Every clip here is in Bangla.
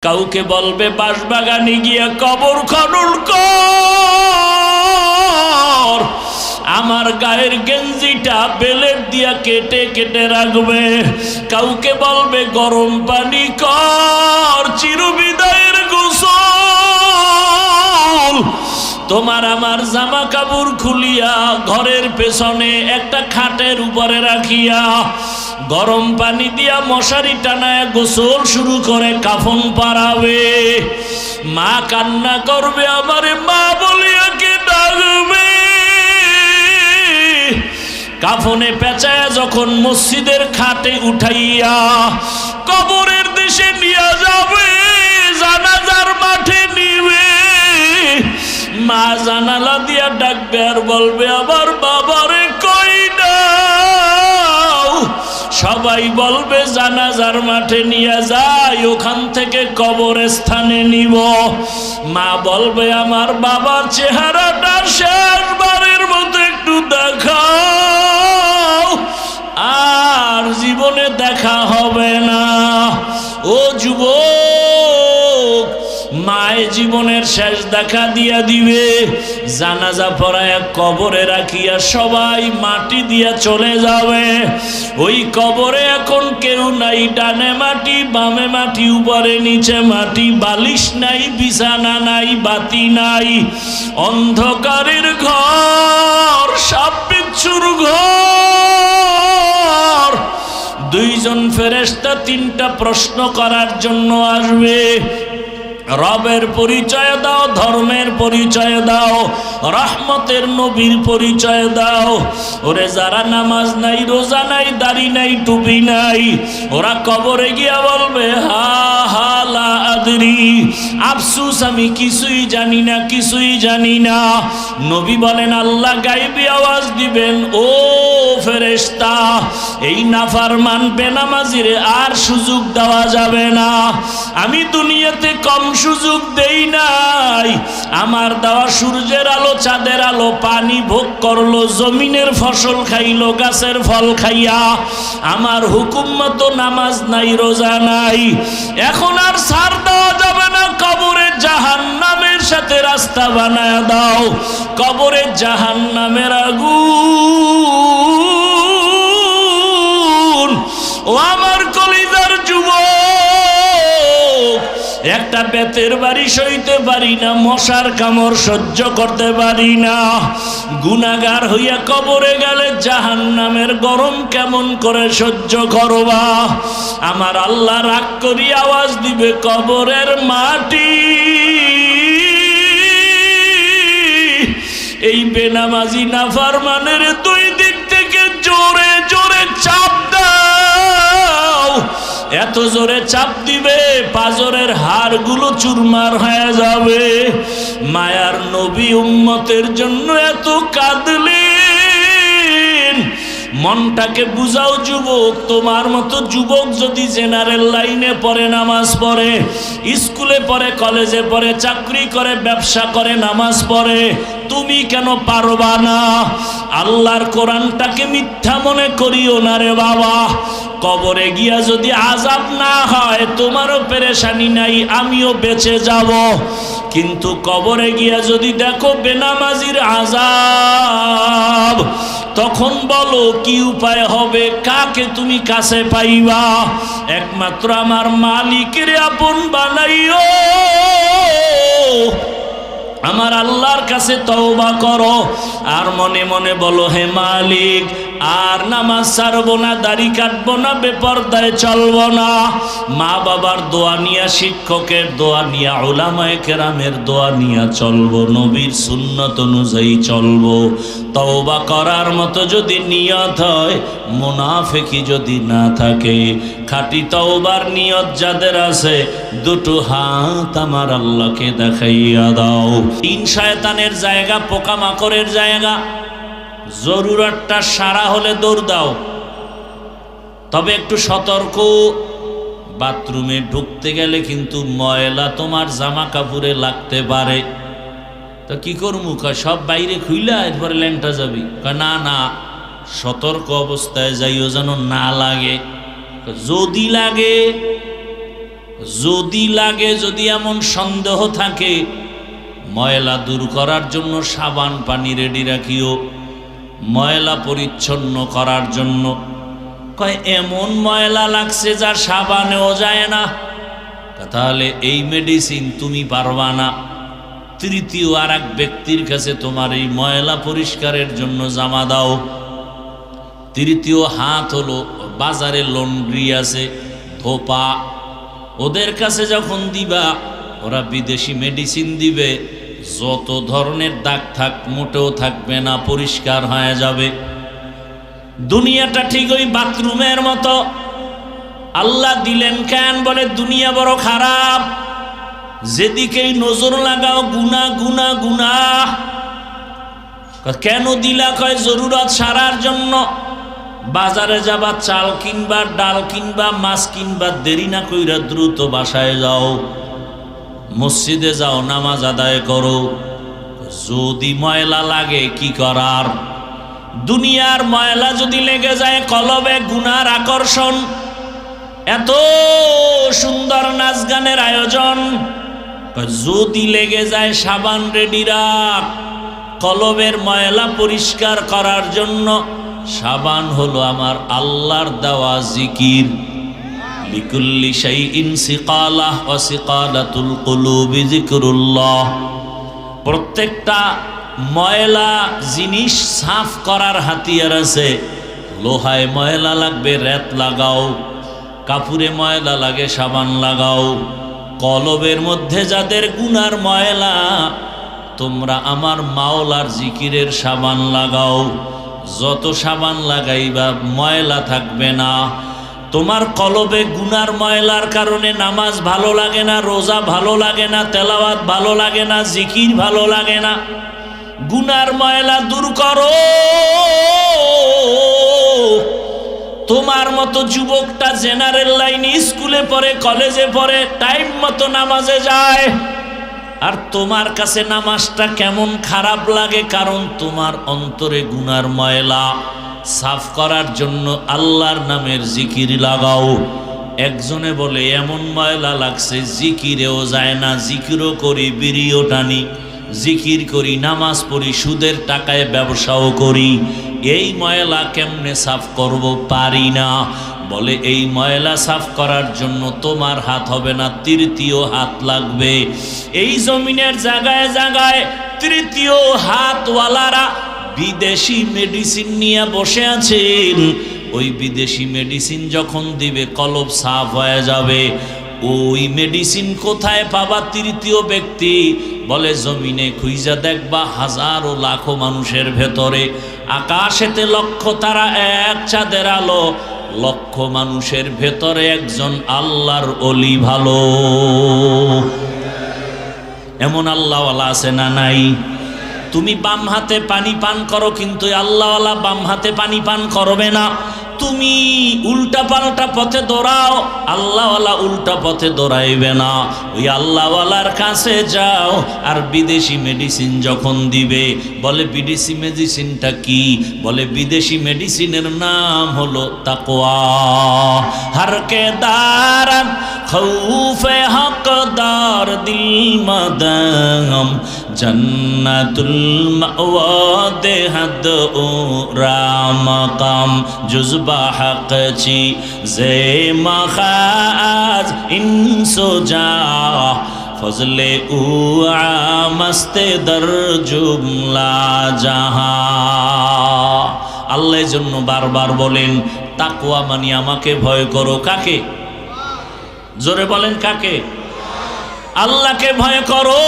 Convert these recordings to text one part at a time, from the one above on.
কাউকে বলবে বাঁশবাগানে গিয়া কবর খনন কর, আমার গায়ের গেঞ্জিটা বেলেট দিয়া কেটে কেটে রাখবে। কাউকে বলবে গরম পানি কর, চিরবিদায়ের গোসল। তোমার আমার জামা কাপড় খুলিয়া ঘরের পেছনে একটা খাটের উপরে রাখিয়া গরম পানি দিয়া মশারি টানায় গোসল শুরু করে কাফন পরাবে। মা কান্না করবে, আমারে মা বলিয়া কে ডাকবে। কাফনে পেঁচায়া যখন মসজিদের খাটে উঠাইয়া কবরের দেশে নিয়ে যাবে, জানাজার মাঠে নিবে, মা জানালা দিয়া ডাকবে আর বলবে, আমার বাবারে কই নাও। সবাই বলবে জানাজার মাঠে নিয়ে যাই, ওখান থেকে কবরস্থানে নিব। মা বলবে, আমার বাবার চেহারাটা শেষবারের মতো একটু দেখাও, আর জীবনে দেখা হবে না। ও যুবক, মায়ে জীবনের শেষ দেখা দিয়া দিবে। জানাজা পড়ায় কবরে রাখিয়া সবাই মাটি দিয়া চলে যাবে। ওই কবরে এখন কেউ নাই, ডানে মাটি বামে মাটি, উপরে নিচে মাটি, বালিশ নাই, বিছানা নাই, বাতি নাই, অন্ধকারের ঘর, সাপ বিচ্ছুর ঘর। দুইজন ফেরেশতা তিনটা প্রশ্ন করার জন্য আসবে। রবের পরিচয় দাও, ধর্মের পরিচয় দাও, রহমতের নবীর পরিচয় দাও। ওরে যারা নামাজ নাই, রোজা নাই, দাড়ি নাই, টুপি নাই, ওরা কবরে গিয়া বলবে, হা হা লা আদরি, আফসুস আমি কিছুই জানি না, কিছুই জানি না। নবী বলেন, আল্লাহ গায়বী আওয়াজ দিবেন, ও ফেরেশতা, এই নাফরমান বেনামাজিরে আর সুযোগ দেওয়া যাবে না। আমি দুনিয়াতে কম সুযোগ দেই নাই। আমার দেওয়া সূর্যের আলো, চাঁদের আলো, পানি ভোগ করলো, জমিনের ফসল খাইলো, গাছের ফল খাইয়া। আমার হুকুম মতো নামাজ নাই, রোজা নাই। এখন আর ছাড় দেওয়া যাবে না। কবরে জাহান্নামের সাথে রাস্তা বানায় দাও। কবরে জাহান্নামের আগুন। ও আমার কলিজার যুবক, একটা বেতের বাড়ি সইতে পারি না, মশার কামড় সহ্য করতে পারি না। গুনাহগার হইয়া কবরে গেলে জাহান্নামের গরম কেমন করে সহ্য করবা? আমার আল্লাহ রাগ করি আওয়াজ দিবে, কবরের মাটি, এই বেনামাজি নাফরমানের দুই দিক থেকে জোরে জোরে চাপ দাও। এত জোরে চাপ দিবে পাজরের হাড়গুলো চুরমার হয়ে যাবে। মায়ার নবী উম্মতের জন্য এত কাঁদলেন। মনটাকে বুঝাও যুবক, তোমার মতো যুবক যদি জেনারেল লাইনে পড়ে, নামাজ পড়ে, স্কুলে পড়ে, কলেজে পড়ে, চাকরি করে, ব্যবসা করে, নামাজ পড়ে, তুমি কেন পারবা না? আল্লাহর কোরআনটাকে মিথ্যা মনে করিও না রে বাবা। কবরে গিয়া যদি আযাব না হয়, তোমারও পেরেশানি নাই, আমিও বেঁচে যাব। কিন্তু কবরে গিয়া যদি দেখো বেনামাজির আযাব, তখন বলো কি উপায় হবে? কাকে তুমি কাছে পাইবা? একমাত্র আমার মালিকের আপন বানাইও। আমার আল্লাহর কাছে তওবা করো, আর মনে মনে বলো, হে মালিক, আর নামাজ ছাড়বো না, দাড়ি কাটবো না, বেপরদায় চলবো না। মা বাবার দোয়া নিয়া, শিক্ষকের দোয়া নিয়া, উলামায়ে কেরামের দোয়া নিয়া চলবো, নবীর সুন্নত অনুযায়ী চলবো। তওবা করার মতো যদি নিয়ত হয়, মুনাফিকি যদি না থাকে, খাঁটি তওবার নিয়ত যাদের আছে, দুটো হাত আমার আল্লাহকে দেখাইয়া দাও। তিন শয়তানের জায়গা, পোকামাকড়ের জায়গা। জরুরতটা সারা হলে দৌড় দাও, তবে একটু সতর্ক। বাথরুমে ঢুকতে গেলে কিন্তু ময়লা তোমার জামা কাপড়ে লাগতে পারে। তো কি করবো? সব বাইরে খুইলা এরপরে ল্যাংটা যাবি? না না, সতর্ক অবস্থায় যাইও যেন না লাগে। যদি লাগে যদি লাগে, যদি এমন সন্দেহ থাকে, ময়লা দূর করার জন্য সাবান পানি রেডি রাখিও, ময়লা পরিচ্ছন্ন করার জন্য। কয় এমন ময়লা লাগছে যা সাবানেও যায় না, তাহলে এই মেডিসিন তুমি পারবা না। তৃতীয় আর এক ব্যক্তির কাছে তোমার এই ময়লা পরিষ্কারের জন্য জামা দাও। তৃতীয় হাত হলো বাজারে লন্ড্রি আছে, ধোপা, ওদের কাছে যখন দিবা ওরা বিদেশি মেডিসিন দিবে, যত ধরনের দাগ থাক মোটেও থাকবে না, পরিষ্কার হয়ে যাবে। দুনিয়াটা ঠিক ওই বাথরুমের মতো। আল্লাহ দিলেন কেন? বলে দুনিয়া বড় খারাপ, যেদিকেই নজর লাগাও গুনাহ গুনাহ গুনাহ। কেন দিলা? কয় জরুরত সারার জন্য। বাজারে যাবা, চাল কিনবা, ডাল কিনবা, মাছ কিনবা, দেরি না কইরা দ্রুত বাসায় যাও, মসজিদে যাও, নামাজ আদায় করো। যদি ময়লা লাগে কি করার? দুনিয়ার ময়লা যদি লেগে যায় কলবে, গুনার আকর্ষণ, এত সুন্দর নাচ গানের আয়োজন, যদি লেগে যায় সাবান রেডি রাখ। কলবের ময়লা পরিষ্কার করার জন্য সাবান হলো আমার আল্লাহর দেওয়া জিকির। লিকুল্লি শাইইন সিকালাহ ওয়া সিকালাতুল কুলুবি যিকরুল্লাহ। প্রত্যেকটা ময়লা জিনিস সাফ করার হাতিয়ার আছে। লোহায় ময়লা লাগবে, রেত লাগাও। কাপড়ে ময়লা লাগে, সাবান লাগাও। কলবের মধ্যে যাদের গুনার ময়লা, তোমরা আমার মাওলার জিকিরের সাবান লাগাও। যত সাবান লাগাইবা ময়লা থাকবে না। তোমার কলবে গুনার ময়লার কারণে নামাজ ভালো লাগে না, রোজা ভালো লাগে না, তেলাওয়াত ভালো লাগে না, জিকির ভালো লাগে না। গুনার ময়লা দূর করো। তোমার মতো যুবকটা জেনারেল লাইনে স্কুলে পড়ে, কলেজে পড়ে, টাইম মতো নামাজে যায়, আর তোমার কাছে নামাজটা কেমন খারাপ লাগে, কারণ তোমার অন্তরে গুনার ময়লা। সাফ করার জন্য আল্লাহর নামের জিকির লাগাও। একজনে বলে এমন ময়লা লাগছে জিকিরেও যায় না, জিকিরও করি, বিড়িও টানি, জিকির করি, নামাজ পড়ি, সুদের টাকায় ব্যবসাও করি, এই ময়লা কেমনে সাফ করব? পারি না। বলে এই ময়লা সাফ করার জন্য তোমার হাত হবে না, তৃতীয় হাত লাগবে। এই জমিনের জায়গায় জায়গায় তৃতীয় হাতওয়ালারা বিদেশি মেডিসিন নিয়ে বসে আছেন। ওই বিদেশি মেডিসিন যখন দিবে কলব সাফ হয়ে যাবে। ওই মেডিসিন কোথায় পাবা? তৃতীয় ব্যক্তি বলে জমিনে খুঁজা দেখবা, হাজারো লাখো মানুষের ভেতরে, আকাশেতে লক্ষ তারা, এক চাঁদের আলো, লক্ষ মানুষের ভেতরে একজন আল্লাহর ওলি ভালো। এমন আল্লাহওয়ালা আছে না নাই? তুমি বাম হাতে পানি পান করো, কিন্তু আল্লাহওয়ালা বাম হাতে পানি পান করবে না। তুমি উল্টা পাল্টা পথে দৌড়াও, আল্লাহওয়ালা উল্টা পথে দৌড়াইবে না। ওই আল্লাহওয়ালার কাছে যাও। আর বিদেশি মেডিসিন যখন দিবে, বলে বিদেশি মেডিসিনটা কি? বলে বিদেশি মেডিসিনের নাম হলো তাকওয়া। হরকে দারান খৌফে হকদার দিল মাদাম, জন্নাতুল মাওয়া দেহাদ ও রামাকাম, জুজবা হক চি জে মাখাজ ইনসোজা, ফজলে উ আমস্তে দর জুমলা জাহা। আল্লাহর জন্য বারবার বলেন তাকওয়া মানে আমাকে ভয় করো। কাকে? জোরে বলেন কাকে? আল্লাহকে ভয় করো।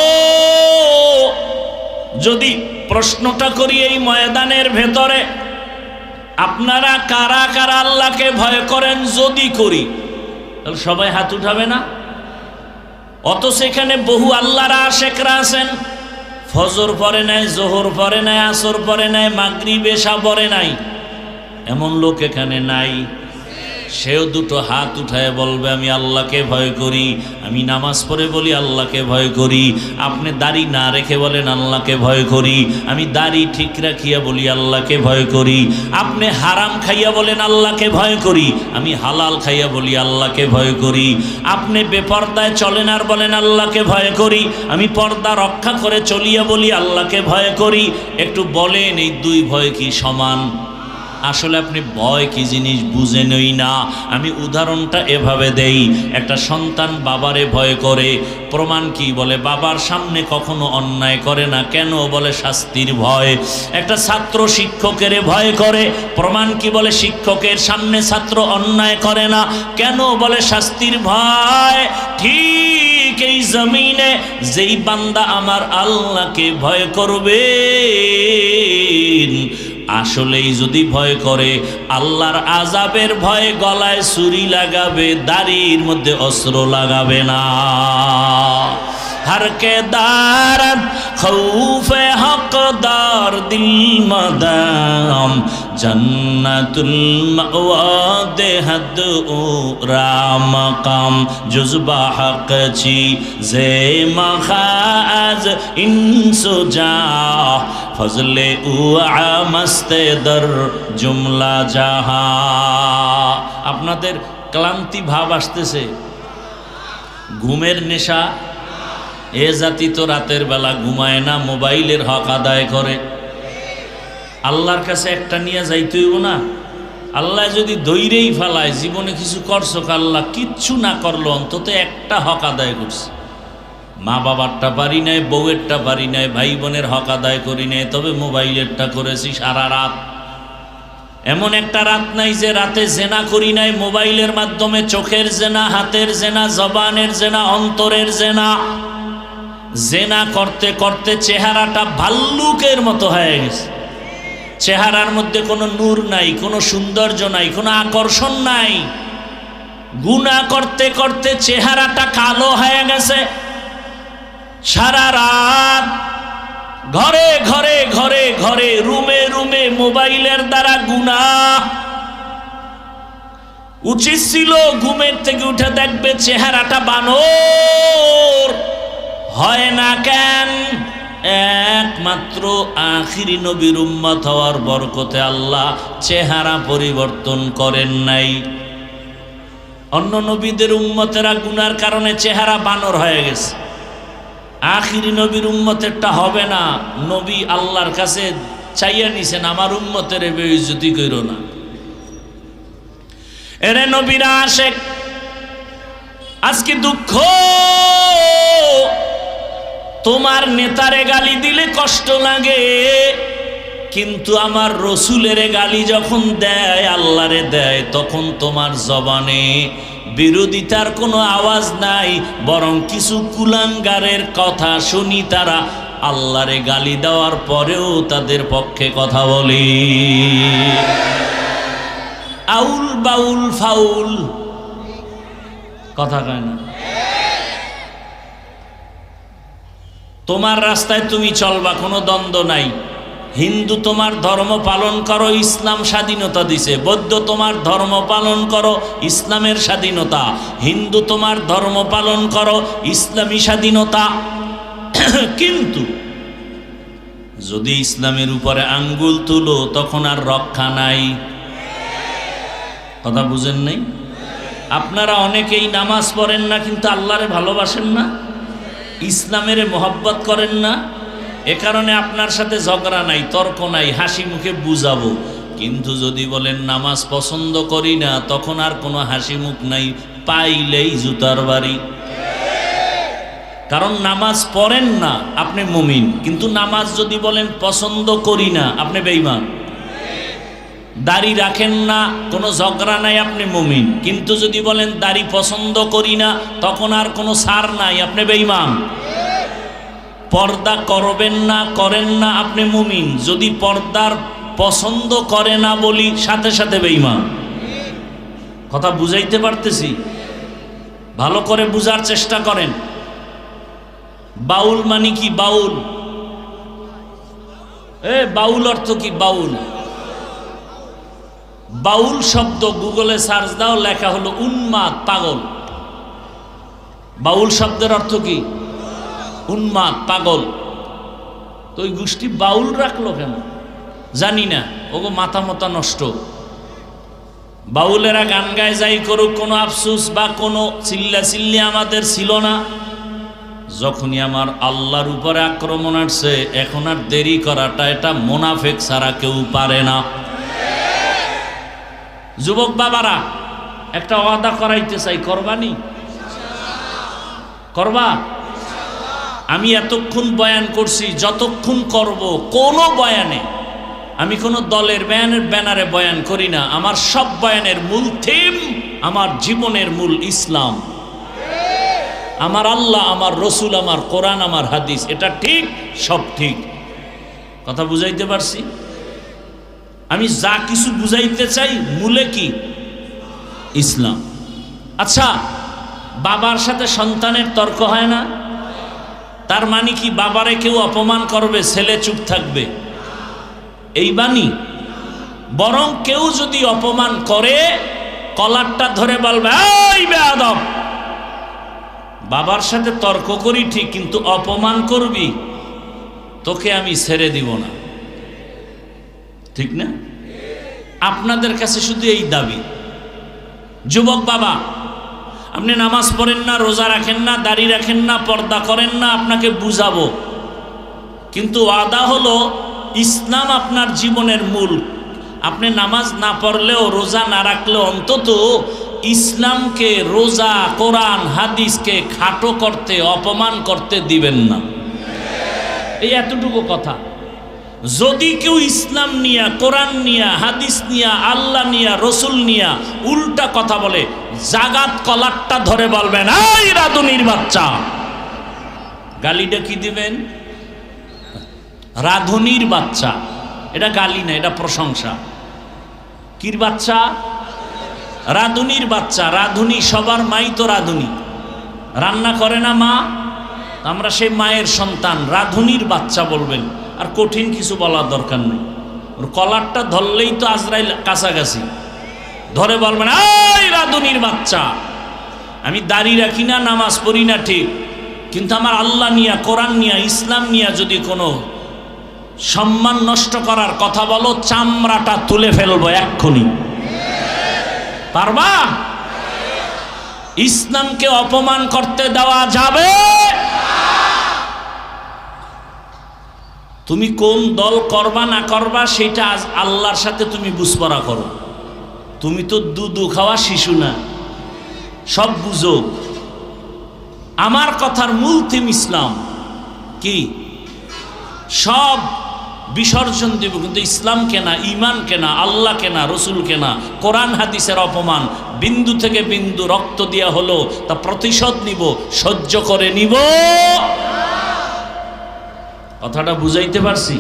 যদি প্রশ্নটা করি এই ময়দানের ভেতরে, আপনারা কারা কারা আল্লাহকে ভয় করেন? যদি করি তাহলে সবাই হাত উঠাবে না? অত সেখানে বহু আল্লাহর আশেকরা আছেন, ফজর পড়ে নাই, জোহর পড়ে নাই, আসর পড়ে নাই, মাগরিব এশা পড়ে নাই, এমন লোক এখানে নাই? সেও দুটো হাত উঠায় বলবে আমি আল্লাহকে ভয় করি, আমি নামাজ পড়ে বলি আল্লাহকে ভয় করি। আপনি দাড়ি না রেখে বলেন আল্লাহকে ভয় করি, আমি দাড়ি ঠিক রাখিয়া বলি আল্লাহকে ভয় করি। আপনি হারাম খাইয়া বলেন আল্লাহকে ভয় করি, আমি হালাল খাইয়া বলি আল্লাহকে ভয় করি। আপনি বেপর্দায় চলেন আর বলেন আল্লাহকে ভয় করি, আমি পর্দা রক্ষা করে চলিয়া বলি আল্লাহকে ভয় করি। একটু বলেন এই দুই ভয় কি সমান? আসলে আপনি ভয় কি জিনিস বুঝেনই না। আমি উদাহরণটা এভাবে দেই, একটা সন্তান বাবারে ভয় করে, প্রমাণ কি? বলে বাবার সামনে কখনো অন্যায় করে না, কেন? বলে শাস্তির ভয়। একটা ছাত্র শিক্ষকের ভয় করে, প্রমাণ কি? বলে শিক্ষকের সামনে ছাত্র অন্যায় করে না, কেন? বলে শাস্তির ভয়। ঠিক এই জমিনে যেই বান্দা আমার আল্লাহকে ভয় করবে, আসলেই যদি ভয় করে, আল্লাহর আযাবের ভয়ে গলায় ছুরি লাগাবে, দাড়ির মধ্যে অস্ত্র লাগাবে না। हर के दारत खौफे हकदार दिल मदाम जन्नतुल मअवा देहद ओ रामकाम जुज़बा हक छी जे मखाज इंसुजा फजले उआ मस्ते दर जुमला जहा। আপনাদের ক্লান্তি ভাব আসতেছে, ঘুমের নেশা। এ জাতি তো রাতের বেলা ঘুমায় না, মোবাইলের হক আদায় করে। আল্লাহর কাছে একটা নিয়ে যাইতে হইব না? আল্লাহ যদি দৈরেই ফেলায়, জীবনে কিছু করছো, আল্লাহ কিচ্ছু না করলো, অন্তত একটা হক আদায় করছে। মা বাবারটা পারি নাই, বউয়েরটা পারি নাই, ভাই বোনের হক আদায় করি নাই, তবে মোবাইলেরটা করেছি সারা রাত। এমন একটা রাত নাই যে রাতে জেনা করি নাই, মোবাইলের মাধ্যমে চোখের জেনা, হাতের জেনা, জবানের জেনা, অন্তরের জেনা। জেনা করতে করতে চেহারাটা ভাল্লুকের মতো হয়ে গেছে। চেহারার মধ্যে কোনো নূর নাই, কোনো সৌন্দর্য নাই, কোনো আকর্ষণ নাই। গুনাহ করতে করতে চেহারাটা কালো হয়ে গেছে। সারা রাত ঘরে ঘরে ঘরে ঘরে, রুমে রুমে মোবাইলের দ্বারা গুনাহ। উচিত ছিল ঘুমের থেকে উঠে দেখবে চেহারাটা বানর। হয় না কেন? একমাত্র আখিরি নবীর উম্মত হওয়ার বরকতে আল্লাহ চেহারা পরিবর্তন করেন নাই। অন্য নবীদের উম্মতেরা গুনার কারণে চেহারা বানর হয়ে গেছে, আখিরি নবীর উম্মতেরটা হবে না। নবী আল্লাহর কাছে চাইয়া নিছেন, আমার উম্মতের বেইজ্জতি কইরো না। এরে নবীরা আশেক, আজকে দুঃখ, তোমার নেতারে গালি দিলে কষ্ট লাগে, কিন্তু আমার রসুলের গালি যখন দেয়, আল্লাহরে দেয়, তখন তোমার জবানে বিরোধিতার কোনো আওয়াজ নাই, বরং কিছু কুলাঙ্গারের কথা শুনি, তারা আল্লাহরে গালি দেওয়ার পরেও তাদের পক্ষে কথা বলে। আউল বাউল ফাউল কথা কয় না। তোমার রাস্তায় তুমি চলবা, কোনো দ্বন্দ্ব নাই। হিন্দু তোমার ধর্ম পালন করো, ইসলাম স্বাধীনতা দিছে। বৌদ্ধ তোমার ধর্ম পালন করো, ইসলামের স্বাধীনতা। হিন্দু তোমার ধর্ম পালন করো, ইসলামী স্বাধীনতা। কিন্তু যদি ইসলামের উপরে আঙ্গুল তুলো, তখন আর রক্ষা নাই। কথা বুঝেন নাই? আপনারা অনেকেই নামাজ পড়েন না, কিন্তু আল্লাহরে ভালোবাসেন না, ইসলামের মহব্বত করেন না। এ কারণে আপনার সাথে ঝগড়া নাই, তর্ক নাই, হাসি মুখে বুঝাবো। কিন্তু যদি বলেন নামাজ পছন্দ করি না, তখন আর কোনো হাসি মুখ নাই, পাইলেই জুতার বাড়ি। কারণ নামাজ পড়েন না, আপনি মুমিন। কিন্তু নামাজ যদি বলেন পছন্দ করি না, আপনি বেঈমান। দাড়ি রাখেন না, কোনো ঝগড়া নাই, আপনি মুমিন। কিন্তু যদি বলেন দাড়ি পছন্দ করি না, তখন আর কোনো ছাড় নাই, আপনি বেঈমান। পর্দা করবেন না, করেন না, আপনি মুমিন। যদি পর্দার পছন্দ করে না বলি, সাথে সাথে বেঈমান। কথা বুঝাইতে পারতেছি? ভালো করে বুঝার চেষ্টা করেন। বাউল মানে কি? বাউল, বাউল অর্থ কি? বাউল বাউল শব্দ গুগলে সার্চ দাও, লেখা হলো উন্মাদ, পাগল। বাউল শব্দের অর্থ কি? উন্মাদ, পাগল। তো ওই গোষ্ঠী বাউল রাখলো কেন জানি না, ওগো মাথা মতা নষ্ট। বাউলেরা গান গায় যাই করুক, কোনো আফসুস বা কোনো চিল্লা চিল্লি আমাদের ছিল না। যখনই আমার আল্লাহর উপরে আক্রমণ আসছে, এখন আর দেরি করাটা এটা মোনাফেক ছাড়া কেউ পারে না। যুবক বাবারা, একটা ওয়াদা করাইতে চাই, করবানি? করবা? আমি এতক্ষণ বয়ান করছি, যতক্ষণ করব কোনো বয়ানে আমি কোনো দলের ব্যানারে বয়ান করি না। আমার সব বয়ানের মূল থিম, আমার জীবনের মূল ইসলাম, আমার আল্লাহ, আমার রসুল, আমার কোরআন, আমার হাদিস। এটা ঠিক, সব ঠিক। কথা বুঝাইতে পারছি? আমি যা কিছু বুঝাইতে চাই মূলে কি? ইসলাম। আচ্ছা, বাবার সাথে সন্তানের তর্ক হয় না? তার মানে কি বাবারে কেউ অপমান করবে, ছেলে চুপ থাকবে? এই বাণী? বরং কেউ যদি অপমান করে, কলারটা ধরে বলবে, এই বেয়াদব, বাবার সাথে তর্ক করি ঠিক, কিন্তু অপমান করবি, তোকে আমি ছেড়ে দিব না। ঠিক না? আপনাদের কাছে শুধু এই দাবি। যুবক বাবা, আপনি নামাজ পড়েন না, রোজা রাখেন না, দাড়ি রাখেন না, পর্দা করেন না, আপনাকে বুঝাবো। কিন্তু ওয়াদা হলো ইসলাম আপনার জীবনের মূল। আপনি নামাজ না পড়লেও, রোজা না রাখলেও অন্তত ইসলামকে, রোজা, কোরআন, হাদিসকে খাটো করতে, অপমান করতে দিবেন না। এই এতটুকু কথা। যদি কেউ ইসলাম নিয়া, কোরআন নিয়া, হাদিস নিয়া, আল্লাহ নিয়া, রসুল নিয়া উল্টা কথা বলে, জাগাত কলারটা ধরে বলবেন, এই রাধুনির বাচ্চা। গালিটা কি দিবেন? রাধুনির বাচ্চা। এটা গালি না, এটা প্রশংসা। কির বাচ্চা? রাধুনির বাচ্চা। রাধুনি সবার মাই তো রাধুনি। রান্না করে না মা, আমরা সেই মায়ের সন্তান। রাধুনির বাচ্চা বলবেন, আর কঠিন কিছু বলার দরকার নেই। ওর কলারটা ধরলেই তো আজরাইল কাছাকাছি, ধরে বলবেন, এই রাধুনির বাচ্চা। আমি দাড়ি রাখি না, নামাজ পড়ি না ঠিক, কিন্তু আমার আল্লাহ নিয়া, কোরআন নিয়া, ইসলাম নিয়া যদি কোনো সম্মান নষ্ট করার কথা বলো, চামড়াটা তুলে ফেলবো এক্ষুনি। পারবা? ইসলামকে অপমান করতে দেওয়া যাবে? তুমি কোন দল করবা না করবা সেটা আজ আল্লাহর সাথে তুমি বুঝপড়া করো। তুমি তো দুধু খাওয়া শিশু না, সব বুঝো। আমার কথার মূল থিম ইসলাম। কি? সব বিসর্জন দেব, কিন্তু ইসলাম কেনা, ইমান কেনা, আল্লাহ কেনা, রসুল কেনা, কোরআন হাদিসের অপমান বিন্দু থেকে বিন্দু রক্ত দেয়া হলো, তা প্রতিশোধ নিব, সহ্য করে নিব। কথাটা বুঝাইতে পারছি?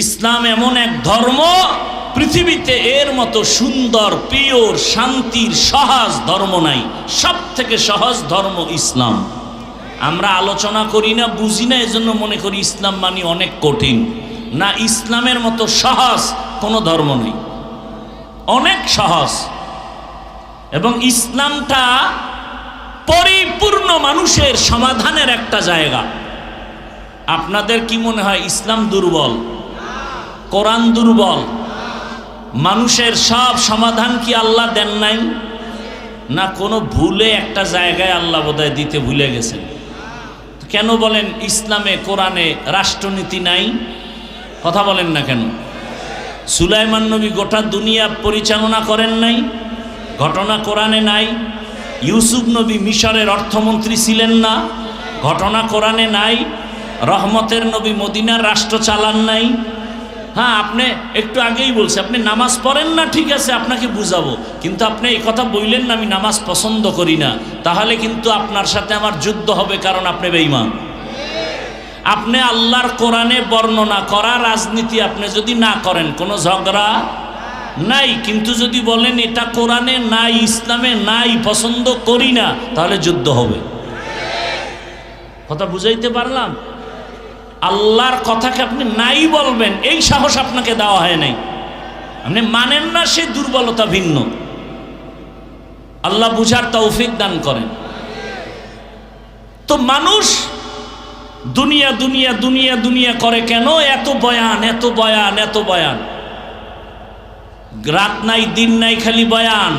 ইসলাম এমন এক ধর্ম, পৃথিবীতে এর মতো সুন্দর, পিওর, শান্তির, সহজ ধর্ম নাই। সব থেকে সহজ ধর্ম ইসলাম। আমরা আলোচনা করি না, বুঝি না, এজন্য মনে করি ইসলাম মানে অনেক কঠিন। না, ইসলামের মতো সহজ কোনো ধর্ম নেই, অনেক সহজ। এবং ইসলামটা পরিপূর্ণ মানুষের সমাধানের একটা জায়গা। আপনাদের কি মনে হয় ইসলাম দুর্বল, কোরআন দুর্বল? মানুষের সব সমাধান কি আল্লাহ দেন নাই? না, কোনো ভুলে একটা জায়গায় আল্লাহ বোধহয় দিতে ভুলে গেছেন। কেন বলেন ইসলামে, কোরআনে রাষ্ট্রনীতি নাই? কথা বলেন না কেন? সুলাইমান নবী গোটা দুনিয়া পরিচালনা করেন নাই? ঘটনা কোরআনে নাই? ইউসুফ নবী মিশরের অর্থমন্ত্রী ছিলেন না? ঘটনা কোরআনে নাই? রহমতের নবী মদিনার রাষ্ট্র চালান নাই? হ্যাঁ, আপনি একটু আগেই বলছে আপনি নামাজ পড়েন না, ঠিক আছে, আপনাকে বুঝাবো, কিন্তু আপনি এই কথা বললেন না আমি নামাজ পছন্দ করি না, তাহলে কিন্তু আপনার সাথে আমার যুদ্ধ হবে, কারণ আপনি বেঈমান। আপনি আল্লাহর কোরআনে বর্ণনা করা রাজনীতি আপনি যদি না করেন, কোনো ঝগড়া নাই, কিন্তু যদি বলেন এটা কোরআনে নাই, ইসলামে নাই, পছন্দ করি না, তাহলে যুদ্ধ হবে। কথা বুঝাইতে পারলাম? আল্লাহর কথাকে আপনি নাই বলবেন, এই সাহস আপনাকে দেওয়া হয় নাই। আপনি মানেন না, সে দুর্বলতা ভিন্ন। আল্লাহ বুঝার তৌফিক দান করেন। তো মানুষ দুনিয়া দুনিয়া দুনিয়া দুনিয়া করে কেন? এত বয়ান, এত বয়ান, এত বয়ান, রাত নাই দিন নাই খালি বয়ান।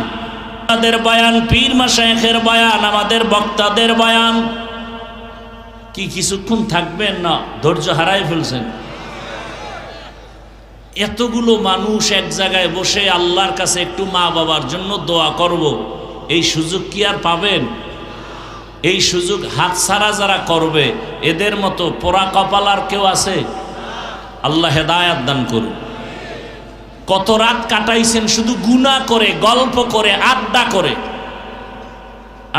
আমাদের বয়ান, পীর মাশায়েখের বয়ান, আমাদের বক্তাদের বয়ান। কি কিছুক্ষণ থাকবেন না? ধৈর্য হারাই ফেলছেন। এতগুলো মানুষ এক জায়গায় বসে আল্লাহর কাছে একটু মা বাবার জন্য দোয়া করব, এই সুযোগ কি আর পাবেন? এই সুযোগ হাতছাড়া যারা করবে, এদের মতো পোড়া কপাল আর কেউ আছে? আল্লাহ হেদায়াত দান করুন। কত রাত কাটাইছেন শুধু গুনাহ করে, গল্প করে, আড্ডা করে।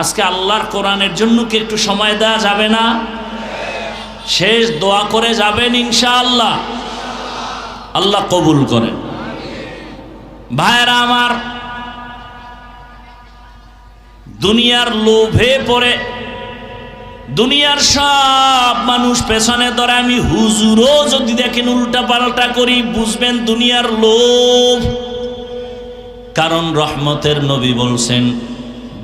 আজকে আল্লাহর কোরআনের জন্য কি একটু সময় দেওয়া যাবে না? শেষ দোয়া করে যাবেন ইনশাআল্লাহ। আল্লাহ কবুল করেন। ভাইরা আমার, দুনিয়ার লোভে পড়ে দুনিয়ার সব মানুষ পেছনে ধরে। আমি হুজুরও যদি দেখেন উল্টা পাল্টা করি, বুঝবেন দুনিয়ার লোভ। কারণ রহমতের নবী বলছেন,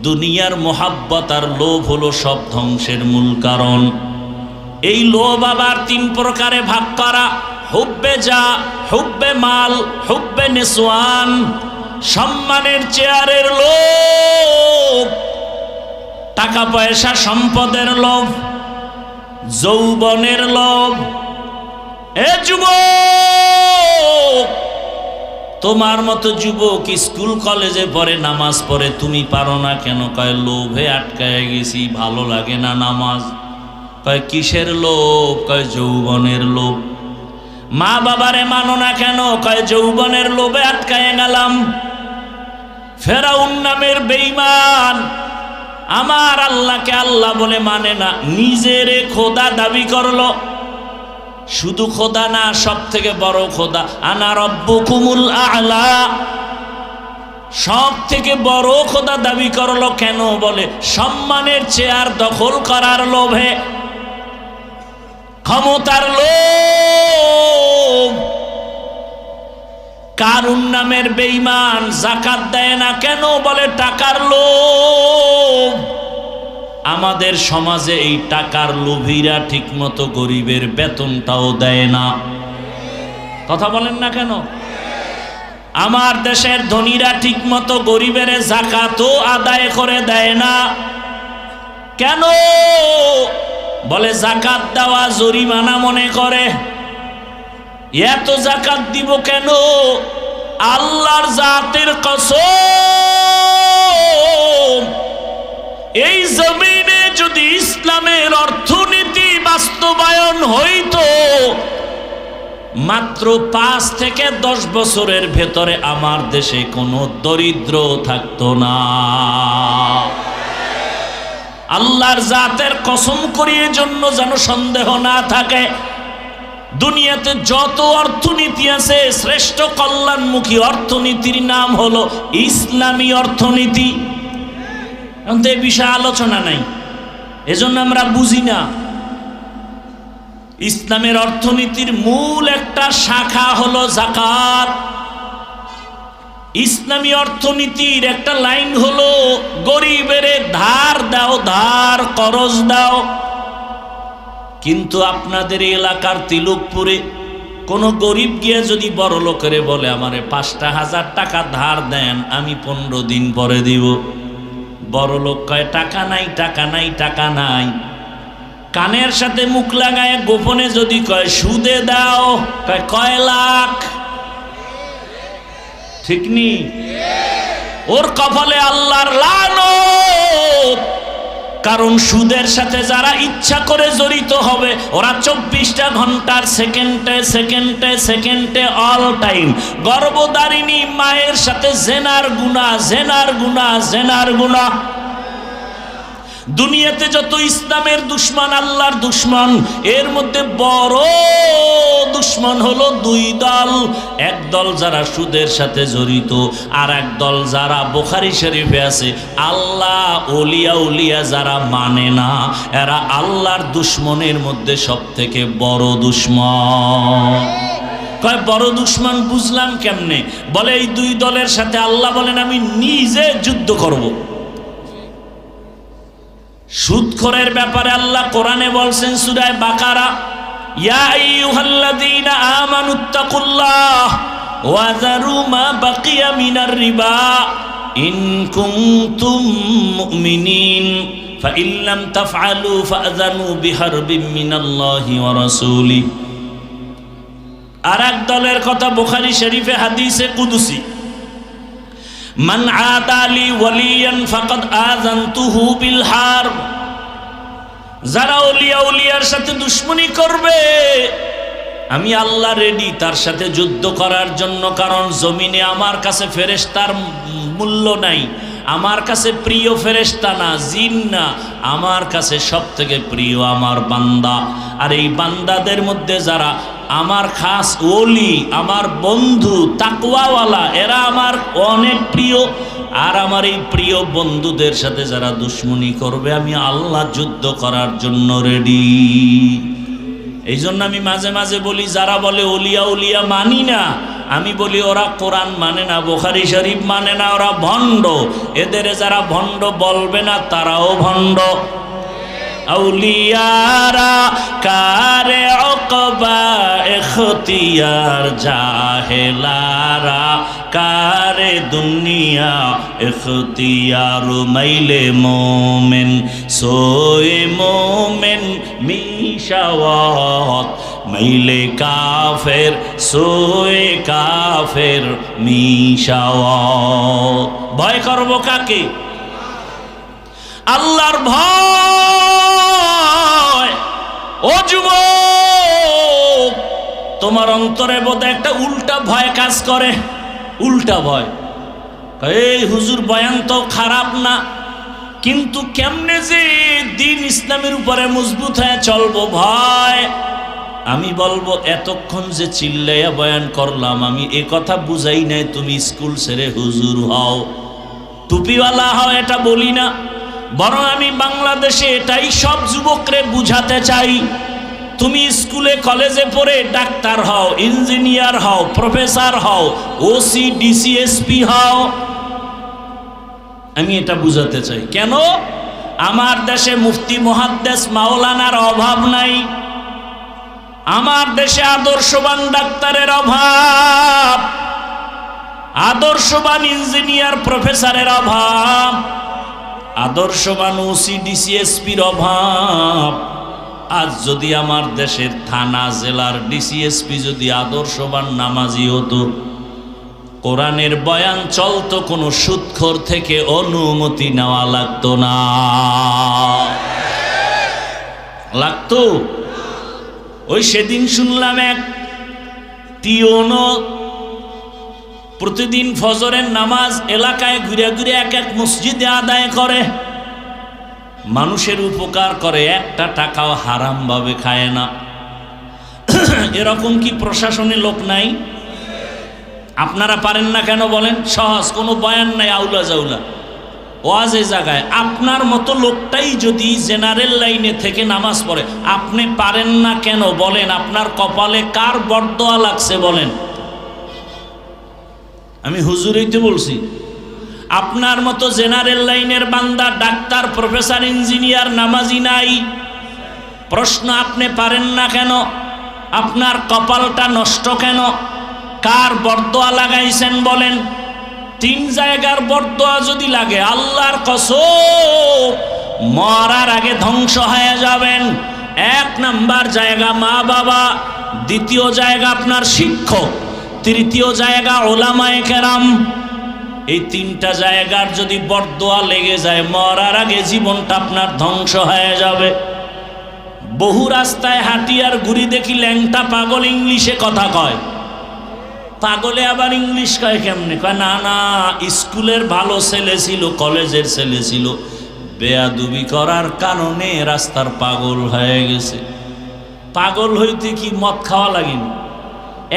দুনিয়ার মোহাব্বত আর লোভ হলো সব ধ্বংসের মূল কারণ। এই লোভ আবার তিন প্রকারে ভাগ করা: হুব্বে যা, হুব্বে মাল, হুব্বে নিসওয়ান। সম্মানের চেয়ারের লোভ, টাকা পয়সা সম্পদের লোভ, যৌবনের লোভ। এ যুবক, তোমার মতো যুবক স্কুল কলেজে পড়ে, নামাজ পড়ে, তুমি পারো না কেন? কয় লোভে আটকায় গেছি, ভালো লাগে না নামাজ। কয় কিসের লোভ? কয় যৌবনের লোভ। মা বাবারে মানো না কেন? কয় যৌবনের লোভে আটকায় গেলাম। ফেরাউন নামের বেঈমান আমার আল্লাহকে আল্লাহ বলে মানে না, নিজেরে খোদা দাবি করলো। শুধু খোদা না, সব থেকে বড় খোদা, আনা রব্বুকুমুল আ'লা, সব থেকে বড় খোদা দাবি করলো। কেন? বলে সম্মানের চেয়ার দখল করার লোভে, ক্ষমতার লোভ। কারুন নামের বেঈমান যাকাত দেয় না কেন? বলে টাকার লোভ। আমাদের সমাজে এই টাকার লোভীরা ঠিকমতো গরিবের বেতনটাও দেয় না। কথা বলেন না কেন? আমার দেশের ধনীরা ঠিকমতো গরিবের যাকাতও আদায় করে দেয় না। কেন? বলে যাকাত দেওয়া জরিমানা মনে করে। এত যাকাত দিব কেন? আল্লাহর জাতের কসম, এই জমিনে যদি ইসলামের অর্থনীতি বাস্তবায়ন হইতো, মাত্র 5 থেকে 10 বছরের ভেতরে আমার দেশে কোনো দরিদ্র থাকতো না। আল্লাহর জাতের কসম করিয়ে জন্য যেন সন্দেহ না থাকে। দুনিয়াতে যত অর্থনীতি আছে, শ্রেষ্ঠ কল্যাণমুখী অর্থনীতির নাম হলো ইসলামী অর্থনীতি। এখন তো এই বিষয়ে আলোচনা নাই, এজন্য আমরা বুঝি না। ইসলামের অর্থনীতির মূল একটা শাখা হলো যাকাত। ইসলামী অর্থনীতির একটা লাইন হলো গরিবের ধার দাও, ধার করজ দাও। কিন্তু আপনাদের এলাকার তিলকপুরে কোন গরিব গিয়ে যদি বড় লোকের বলে আমারে 5,000 টাকা ধার দেন, আমি 15 দিন পরে দিব, বড় লোক কয় টাকা নাই, টাকা নাই, টাকা নাই। কানের সাথে মুখ লাগায় গোপনে যদি কয় সুদে দাও, কয় কয় লাখ। ঠিক নি? ওর কপালে আল্লাহর লানত। কারণ সুদের সাথে যারা ইচ্ছা করে জড়িত হবে, ওরা 24টা ঘন্টার সেকেন্ডে সেকেন্ডে সেকেন্ডে অল টাইম গর্ভধারিণী মায়ের সাথে জেনার গুনাহ, জেনার গুনাহ, জেনার গুনাহ। দুনিয়াতে যত ইসলামের দুশ্মন, আল্লাহর দুশ্মন, এর মধ্যে বড় দুশ্মন হলো 2 দল। এক দল যারা সুদের সাথে জড়িত, আর এক দল যারা বুখারী শরীফে আছে আল্লাহ ওলিয়া উলিয়া যারা মানে না, এরা আল্লাহর দুশ্মনের মধ্যে সব থেকে বড় দুশ্মন। কয় বড় দুশমন বুঝলাম কেমনে? বলে এই দুই দলের সাথে আল্লাহ বলেন আমি নিজে যুদ্ধ করব। সুদখোরের ব্যাপারে আল্লাহ কোরআনে বলছেন সূরা বাকারা, ইয়া আইয়ুহাল্লাযীনা আমানুত্তাকুল্লাহ ওয়া যারু মা বাকিয়া মিনার রিবা ইন কুনতুম মুমিনিন ফাইন লাম তাফআলু ফাআযানু বিহারবিন মিনাল্লাহি ওয়া রাসূলিহি। আর এক দলের কথা বুখারী শরীফে হাদিসে কুদসি, মান আদালি ওয়ালিয়ান ফাকাদ আযানতুহু বিল হারব। যারা ওলিয়া উলিয়ার সাথে দুশমনি করবে আমি আল্লাহ রেডি তার সাথে যুদ্ধ করার জন্য। কারণ জমিনে আমার কাছে ফেরেশতার মূল্য নাই, আমার কাছে প্রিয় ফেরেশতা না, জিন না, আমার কাছে সব থেকে প্রিয় আমার বান্দা। আর এই বান্দাদের মধ্যে যারা আমার খাস ওলি, আমার বন্ধু তাকওয়াওয়ালা, এরা আমার অনেক প্রিয়। আর আমার এই প্রিয় বন্ধুদের সাথে যারা দুশমনি করবে আমি আল্লাহ যুদ্ধ করার জন্য রেডি। এই জন্য আমি মাঝে মাঝে বলি, যারা বলে ওলিয়া উলিয়া মানি না, আমি বলি ওরা কোরআন মানে না, বুখারী শরীফ মানে না, ওরা ভণ্ড। এদের যারা ভণ্ড বলবে না তারাও ভণ্ড। আউলিয়ারা কারে ওকবা এখতিয়ার, জাহেলারা কারে দুনিয়া এখতিয়ার। মাইলে মোমেন সোয়ে মোমেন মিশাওয়াত, মাইলে কাফের সোয়ে কাফের মিশাওয়াত। ভয় করব কাকে? আল্লাহর ভয়। ও যুবক, তোমার অন্তরে বোধহয় একটা উল্টা ভয় কাজ করে। উল্টা ভয়, এই হুজুর বয়ান তো খারাপ না, কিন্তু কেমনে যে দ্বীন ইসলামের উপরে মজবুত হয়ে চলবো ভয়। আমি বলবো এতক্ষণ যে চিল্লাইয়া বয়ান করলাম আমি এ কথা বুঝাই নাই তুমি স্কুল ছেড়ে হুজুর হও, টুপিওয়ালা হও, এটা বলি না। বরং আমি বাংলাদেশে এটাই সব যুবকরে বুঝাতে চাই, তুমি স্কুলে কলেজে পড়ে ডাক্তার হও, ইঞ্জিনিয়ার হও, প্রফেসর হও, ওসি ডিসি এসপি হও। আমি এটা বুঝাতে চাই। কেন? আমার দেশে মুফতি মুহাদ্দিস মাওলানার অভাব নাই, আমার দেশে আদর্শবান ডাক্তারের অভাব, আদর্শবান ইঞ্জিনিয়ার প্রফেসরের অভাব, আদর্শবান ওসি ডিসি এসপির অভাব। আজ যদি আমার দেশের থানা জেলার ডিসিএসপি যদি আদর্শবান নামাজি হতো, কোরআনের বয়ান চলতো, কোনো সুদখোর থেকে অনুমতি নেওয়া লাগতো না। লাগতো? ওই সেদিন শুনলাম এক পিওনো প্রতিদিন ফজরের নামাজ এলাকায় ঘুরে ঘুরে এক এক মসজিদে আদায় করে, মানুষের উপকার করে, একটা টাকাও হারাম ভাবে খায় না। এরকম কি প্রশাসনে লোক নাই? আপনারা পারেন না কেন বলেন? সহজ, কোনো বয়ান নাই, আউলা জাউলা ওয়াজে জায়গায় আপনার মতো লোকটাই যদি জেনারেল লাইনে থেকে নামাজ পড়ে, আপনি পারেন না কেন বলেন? আপনার কপালে কার বরদোয়া লাগছে বলেন? আমি হুজুরই তো বলছি। আপনার মতো জেনারেল লাইনের বান্দা ডাক্তার প্রফেসর ইঞ্জিনিয়ার নামাজি নাই। প্রশ্ন, আপনি পারেন না কেন? আপনার কপালটা নষ্ট কেন? কার বরদোয়া লাগাইছেন বলেন? 3 জায়গার বরদোয়া যদি লাগে, আল্লাহর কসম মরার আগে ধ্বংস হয়ে যাবেন। 1 নাম্বার জায়গা মা বাবা, 2য় জায়গা আপনার শিক্ষক, 3য় জায়গা ওলামায়ে কেরাম। এই 3টা জায়গার যদি বরদোয়া লেগে যায়, মরার আগে জীবনটা আপনার ধ্বংস হয়ে যাবে। বহু রাস্তায় হাঁটি আর ঘুরি দেখি ল্যাংটা পাগল ইংলিশে কথা কয়। পাগলে আবার ইংলিশ কয় কেমনে? কয় না না, স্কুলের ভালো ছেলে ছিল, কলেজের ছেলে ছিল, বেয়াদবি করার কারণে রাস্তার পাগল হয়ে গেছে। পাগল হইতে কি মদ খাওয়া লাগেনি?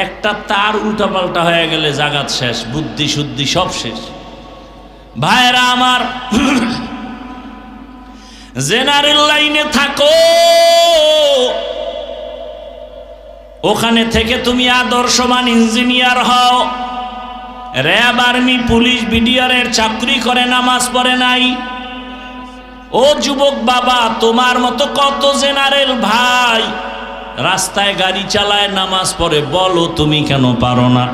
একটা তার উল্টাপাল্টা হয়ে গেলে জাগাত শেষ, বুদ্ধি শুদ্ধি সব শেষ। ভাইরা আমার, জেনারেল লাইনে থাকো, ওখানে থেকে তুমি আদর্শবান ইঞ্জিনিয়ার হও, র্যাব, আর্মি, পুলিশ, বিডিআরের চাকরি করে নামাজ পড়ে নাই। ও যুবক বাবা, তোমার মতো কত জেনারেল ভাই রাস্তায় গাড়ি চালায়, নামাজ পড়ে, বলো তুমি কেন পারো না?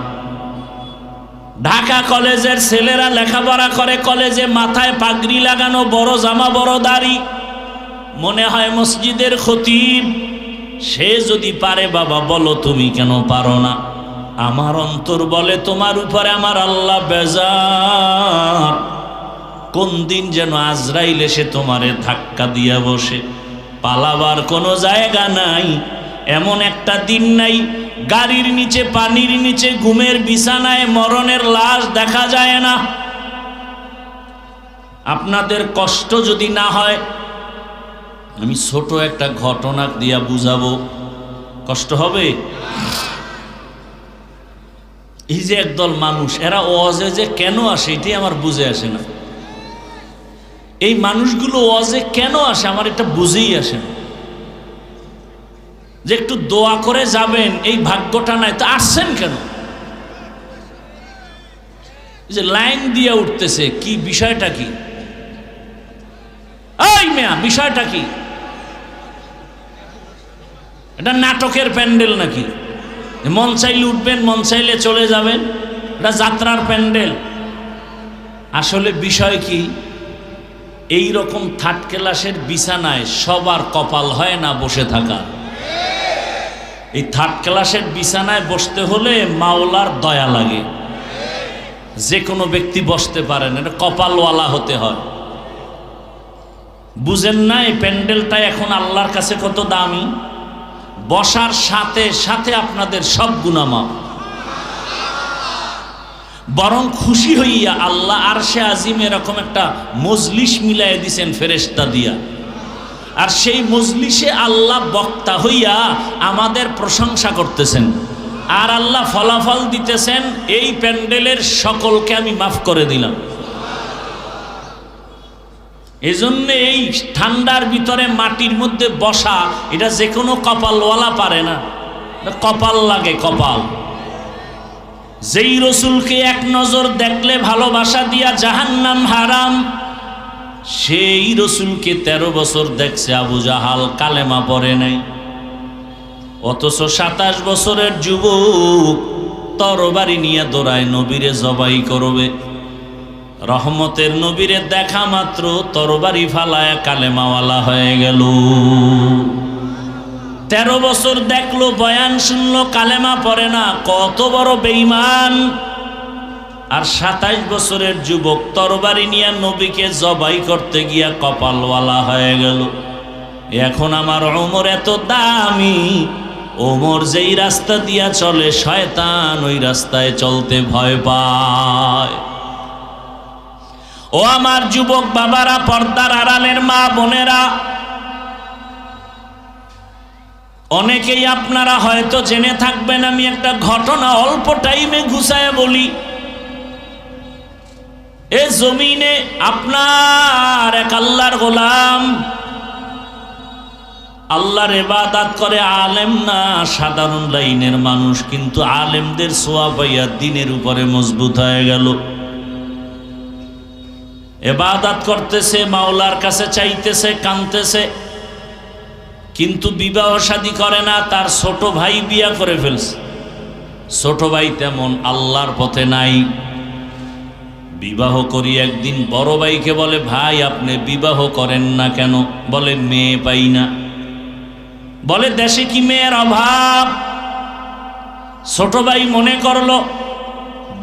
ঢাকা কলেজের ছেলেরা লেখাপড়া করে, কলেজে মাথায় পাগড়ি লাগানো, বড় জামা, বড় দাড়ি, মনে হয় মসজিদের খতিব। সে যদি পারে, বাবা বলো তুমি কেন পারো না? আমার অন্তর বলে তোমার উপরে আমার আল্লাহ বেজার। কোন দিন যেন আজরাইল এসে তোমারে ধাক্কা দিয়া বসে, পালাবার কোনো জায়গা নাই। এমন একটা দিন নাই গাড়ির নিচে, পানির নিচে, ঘুমের বিছানায় মরণের লাশ দেখা যায় না। আপনাদের কষ্ট যদি না হয়, আমি ছোট একটা ঘটনা দিয়া বুঝাবো। কষ্ট হবে? এই যে একদল মানুষ, এরা ওয়াজে যে কেন আসে এটাই আমার বুঝে আসে না। এই মানুষগুলো ওয়াজে কেন আসে আমার এটা বুঝেই আসে না। যে একটু দোয়া করে যাবেন, এই ভাগ্যটা নাই, তো আসছেন কেন? যে লাইন দিয়ে উঠতেছে, কি বিষয়টা কি? এই মেয়া, বিষয়টা কি? এটা নাটকের প্যান্ডেল নাকি? মন চাইলে উঠবেন, মন চাইলে চলে যাবেন, এটা যাত্রার প্যান্ডেল? আসলে বিষয় কি? এই রকম থার্ড ক্লাসের বিছানায় সবার কপাল হয় না বসে থাকা। এই থার্ড ক্লাসের বিছানায় বসতে হলে মাওলার দয়া লাগে। যে কোনো ব্যক্তি বসতে পারেন, এটা কপালওয়ালা হতে হয়। বুঝেন না এই প্যান্ডেলটা এখন আল্লাহর কাছে কত দামি? বসার সাথে সাথে আপনাদের সব গুনাহ মাফ। বরং খুশি হইয়া আল্লাহ আরশে আজিম এরকম একটা মজলিস মিলাই দিছেন ফেরেশতা দিয়া। আর সেই মজলিসে আল্লাহ বক্তা হইয়া আমাদের প্রশংসা করতেছেন, আর আল্লাহ ফলাফল দিতেছেন, এই প্যান্ডেলের সকলকে আমি মাফ করে দিলাম। এজন্য এই ঠান্ডার ভিতরে মাটির মধ্যে বসা, এটা যে কোনো কপালওয়ালা পারে না, কপাল লাগে, কপাল। যেই রসুলকে এক নজর দেখলে ভালোবাসা দিয়া জাহান্নাম হারাম, সেই রসুলকে 13 বছর দেখছে আবু জাহাল, কালেমা পড়ে নাই। অথচ 27 বছরের যুবক তরবারি নিয়ে দৌড়ায় নবীরে জবাই করবে। রহমতের নবীরে দেখা মাত্র তরবারি ফালায় কালেমাওয়ালা হয়ে গেল। 13 বছর দেখলো, বয়ান শুনলো, কালেমা পড়ে না, কত বড় বেঈমান। আর 27 বছরের যুবক তরবারি নিয়ে নবীকে জবাই করতে গিয়া কপালওয়ালা হয়ে গেল। এখন আমার ওমর এত দামি, ওমর যেই রাস্তা দিয়া চলে শয়তান ওই রাস্তায় চলতে ভয় পায়। ও আমার যুবক বাবারা, পর্দার আড়ালের মা বোনেরা, অনেকেই আপনারা হয়তো জেনে থাকবেন, আমি একটা ঘটনা অল্প টাইমে ঘুষায় বলি। এ জমিনে আপনার এক আল্লাহর গোলাম, আল্লাহর ইবাদত করে, আলেম না, সাধারণ লাইনের মানুষ, কিন্তু আলেমদের সোয়া পাইয়া দিনের উপরে মজবুত হয়ে গেল। ইবাদত করতেছে, মাওলার কাছে চাইতেছে, কাঁদতেছে, কিন্তু বিবাহ শাদী করে না। তার ছোট ভাই বিয়া করে ফেলছে। ছোট ভাই তেমন আল্লাহর পথে নাই। বিবাহ করি একদিন বড় ভাইকে বলে, ভাই আপনি বিবাহ করেন না কেন? বলে মেয়ে পাই না। বলে দেশে কি মেয়ের অভাব? ছোট ভাই মনে করলো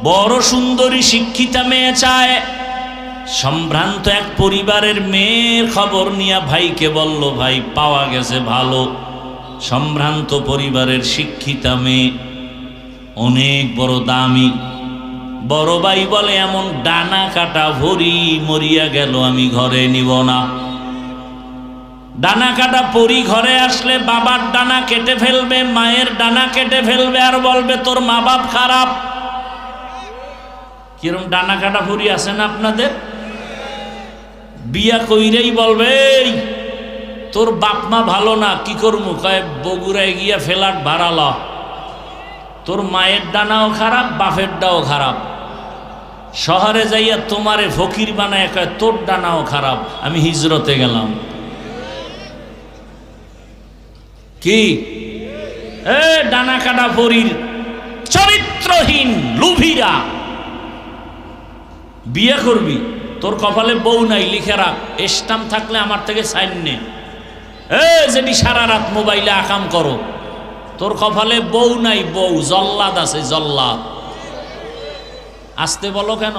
বড় সুন্দরী শিক্ষিতা মেয়ে চায়। সম্ভ্রান্ত এক পরিবারের মেয়ের খবর নিয়ে ভাইকে বলল, ভাই পাওয়া গেছে ভালো সম্ভ্রান্ত পরিবারের শিক্ষিতা মেয়ে, অনেক বড় দামি। বড় ভাই বলে, এমন ডানা কাটা ভরি মরিয়া গেল, আমি ঘরে নিব না। ডানা কাটা পরি ঘরে আসলে বাবার ডানা কেটে ফেলবে, মায়ের ডানা কেটে ফেলবে, আর বলবে তোর মা বাপ খারাপ। কিরম ডানা কাটা ভরি আছে না আপনাদের? বিয়া কইরেই বলবে, তোর বাপ মা ভালো না, কি করবো? কয় বগুড়ায় গিয়া ফ্ল্যাট ভাড়া ল, তোর মায়ের ডানাও খারাপ, বাপের ডাও খারাপ। শহরে যাইয়া তোমারে ফকির বানায় কয় তোর ডানাও খারাপ, আমি হিজরতে গেলাম। কি ডানা কাটা পরীর চরিত্রহীন লুভিরা বিয়ে করবি, তোর কপালে বউ নাই, লিখে রাখ, স্টাম্প থাকলে আমার থেকে সাইন নে। যেটি সারা রাত মোবাইলে আকাম করো, তোর কপালে বউ নাই, বউ জল্লাদ আছে, জল্লাদ। আসতে বলো কেন?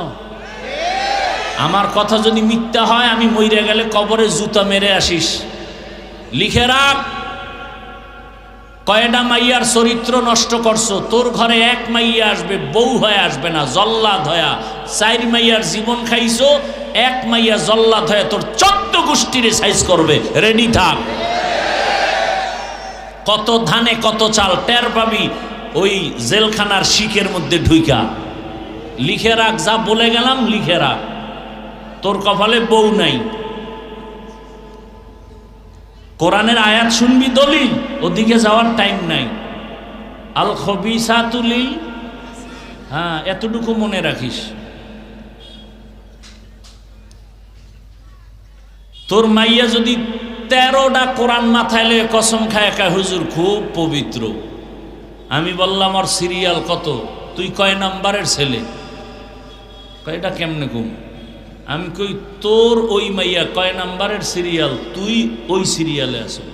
আমার কথা যদি মিথ্যা হয়, আমি মইরে গেলে কবরে জুতা মেরে আসিস। লিখে রাখ, কয়টা মাইয়ার চরিত্র নষ্ট করছো। তোর ঘরে এক মাইয়া আসবে, বউ হয়ে আসবে না, জল্লাদ হয়া। 4 মাইয়ার জীবন খাইছো, এক মাইয়া জল্লাদ হয়ে তোর 14 গোষ্ঠীরে সাইজ করবে। রেডি থাক। কত ধানে কত চাল টের পাবি ওই জেলখানার শিকের মধ্যে ঢুইকা। লিখে রাখ, যা বলে গেলাম লিখে রাখ। তোর কপালে বউ নাই। কোরআনের আয়াত শুনবি দলিল, ওদিকে যাওয়ার টাইম নাই। আল খবিসাতু লিল, হ্যাঁ এতটুকু মনে রাখিস। তোর মাইয়া যদি 13টা কোরআন মাথায় লয়ে কসম খায় একা, হুজুর খুব পবিত্র। আমি বললাম ওর সিরিয়াল কত? তুই কয় নাম্বারের ছেলে? কয়টা কেমনে কম? আমি কই তোর ওই মাইয়া কয় নাম্বারের সিরিয়াল, তুই ওই সিরিয়ালে আছো।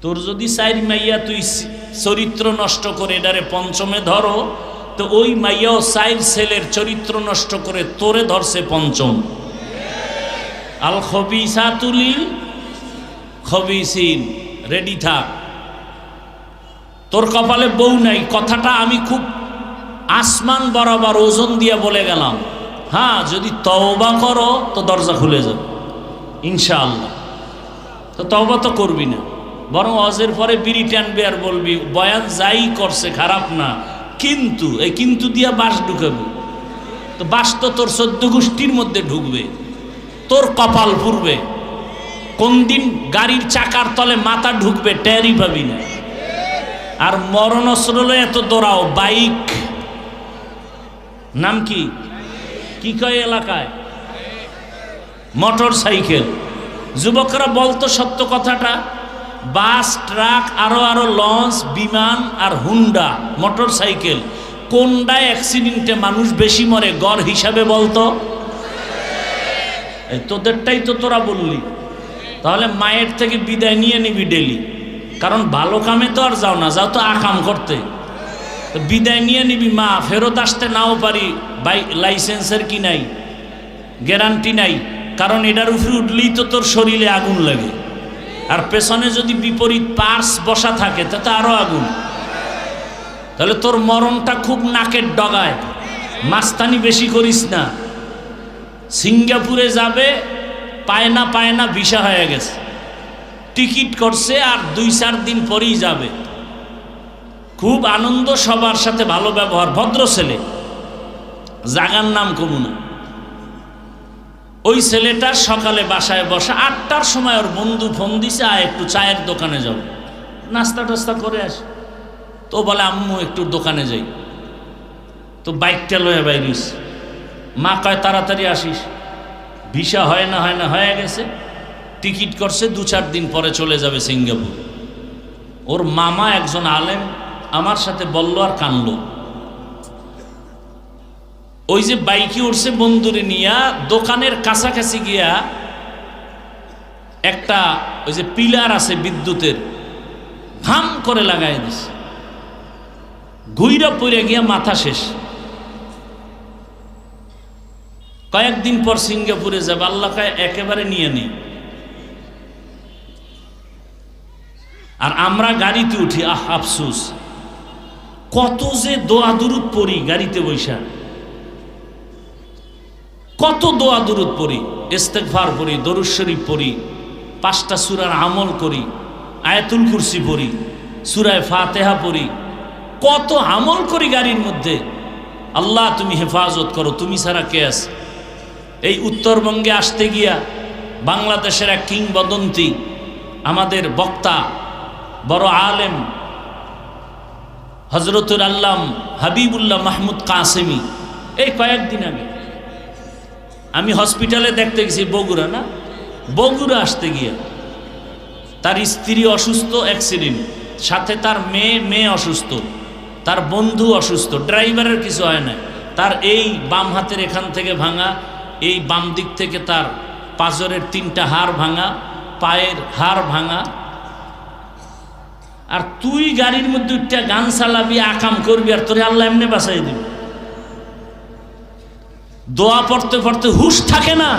তোর যদি 4 মাইয়া তুই চরিত্র নষ্ট করে এটারে পঞ্চমে ধরো, তো ওই মাইয়াও 4 ছেলের চরিত্র নষ্ট করে তোরে ধরছে পঞ্চম। আল খবিসাতু লিল খবিসিন। রেডি থাক। তোর কপালে বউ নাই, কথাটা আমি খুব আসমান বরাবর ওজন দিয়ে বলে গেলাম। হ্যাঁ, যদি তওবা করো তো দরজা খুলে যাবে ইনশাআল্লাহ। তো তওবা তো করবি না, বরং ওয়াজের পরে বিড়ি টানবি আর বলবি বয়ান যাই করছে খারাপ না, কিন্তু এই কিন্তু দিয়া বাঁশ ঢুকাবি। তো বাঁশ তো তোর 14 গোষ্ঠীর মধ্যে ঢুকবে, তোর কপাল পুড়বে। কোন দিন গাড়ির চাকার তলে মাথা ঢুকবে টেরই পাবি না। আর মরণ অস্ত্রলে এত দৌড়াও, বাইক নাম কি কি কয় এলাকায়? Motor cycle. যুবকরা বলতো সত্য কথাটা, বাস, ট্রাক, আরো লঞ্চ, বিমান আর হুন্ডা মোটর সাইকেল, কোনটা অ্যাক্সিডেন্টে মানুষ বেশি মরে গড় হিসাবে বলতো? তোদেরটাই তো তোরা বললি। তাহলে মায়ের থেকে বিদায় নিয়ে নিবি ডেলি, কারণ ভালো কামে তো আর যাও না, যাও তো আকাম করতে। তো বিদায় নিয়ে নিবি, মা ফেরত আসতে নাও পারি, লাইসেন্সের কি নাই, গ্যারান্টি নাই, কারণ এটার উপরে উঠলেই তো তোর শরীরে আগুন লাগে। আর পেছনে যদি বিপরীত পার্স বসা থাকে তাতে আরো আগুন। তাহলে তোর মরণটা খুব নাকের ডগায়। মাস্তানি বেশি করিস না। সিঙ্গাপুরে যাবে, পায় না ভিসা হয়ে গেছে, টিকিট করছে, আর 2-4 দিন পরেই যাবে। খুব আনন্দ, সবার সাথে ভালো ব্যবহার, ভদ্র ছেলে, জাগার নাম কমুনা। ওই ছেলেটার সকালে বাসায় বসা 8টার সময় ওর বন্ধু ফোন দিছে, আয় একটু চায়ের দোকানে যাও, নাস্তা টাস্তা করে আস। তো বলে আম্মু একটু দোকানে যাই। তো বাইকটা লয়ে বাইরিস। মা কয় তাড়াতাড়ি আসিস, ভিসা হয় না হয়ে গেছে, টিকিট করছে, 2-4 দিন পরে চলে যাবে সিঙ্গাপুর। ওর মামা একজন আলেম আমার সাথে বলল আর কানলো। ওই যে বাইকে উঠছে বন্ধুরে নিয়া, দোকানের কাছাকাছি গিয়া একটা ওই যে পিলার আছে বিদ্যুতের, ভাম করে লাগাই দিছে, ঘুইরা পড়ে গিয়া মাথা শেষ। কয়েকদিন পর সিঙ্গাপুরে যাবে, আল্লাহ কয় একেবারে নিয়ে নেই। আর আমরা গাড়িতে উঠি, আফসুস, কত যে দোয়া দুরুদ পড়ি গাড়িতে বৈশা, কত দোয়া দুরুদ পড়ি, ইস্তেগফার পড়ি, দরুদ শরীফ পড়ি, 5টা সূরার আমল করি, আয়াতুল কুরসি পড়ি, সূরায়ে ফাতিহা পড়ি, কত আমল করি গাড়ির মধ্যে। আল্লাহ তুমি হেফাজত করো, তুমি ছাড়া কে আছে? এই উত্তরবঙ্গে আসতে গিয়া বাংলাদেশের এক কিংবদন্তি আমাদের বক্তা, বড় আলেম, হযরতুল আল্লাম হাবিবুল্লাহ মাহমুদ কাসেমি এই কয়েকদিন আগে আমি হসপিটালে দেখতে গেছি, বগুড়া না, বগুড়া আসতে গিয়ে তার স্ত্রী অসুস্থ, অ্যাক্সিডেন্ট, সাথে তার মেয়ে অসুস্থ, তার বন্ধু অসুস্থ, ড্রাইভারের কিছু হয় না, তার এই বাম হাতের এখান থেকে ভাঙা, এই বাম দিক থেকে তার পাঁজরের 3টা হাড় ভাঙা, পায়ের হাড় ভাঙা। আর তুই গাড়ির মধ্যে উঠটা গান চালাবি, আকাম করবি, আর তোরে আল্লাহ এমনি বাঁচাই দিবি। দোয়া পড়তে পড়তে হুশ থাকে না,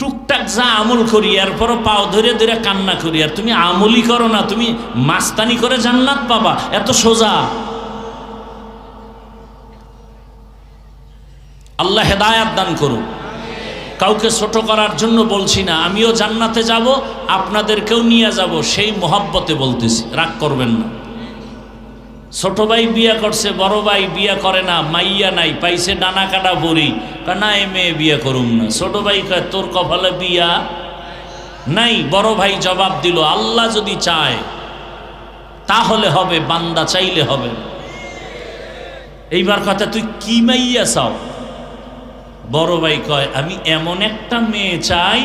টুকটাক যা আমল করি, এরপরও পাও ধরে ধরে কান্না করি। আর তুমি আমলই করো না, তুমি মাস্তানি করে জান্নাত পাবা, এত সোজা। আল্লাহ হেদায়াত দান করুন। কাউকে ছোট করার জন্য বলছি না, আমিও জান্নাতে যাব, আপনাদেরকেও নিয়ে যাব, সেই মোহাব্বতে বলতেছি, রাগ করবেন না। ছোট ভাই বিয়া করছে, বড় ভাই বিয়া করে না, মাইয়া নাই, পাইছে ডানা কাটা বড়ি, না এ মেয়ে বিয়া করুম না। ছোট ভাই কয় তোর কপালে বিয়া নাই। বড় ভাই জবাব দিল, আল্লাহ যদি চায় তাহলে হবে, বান্দা চাইলে হবে। এইবার কথা, তুই কি মাইয়া চাও? বড় ভাই কয় আমি এমন একটা মেয়ে চাই,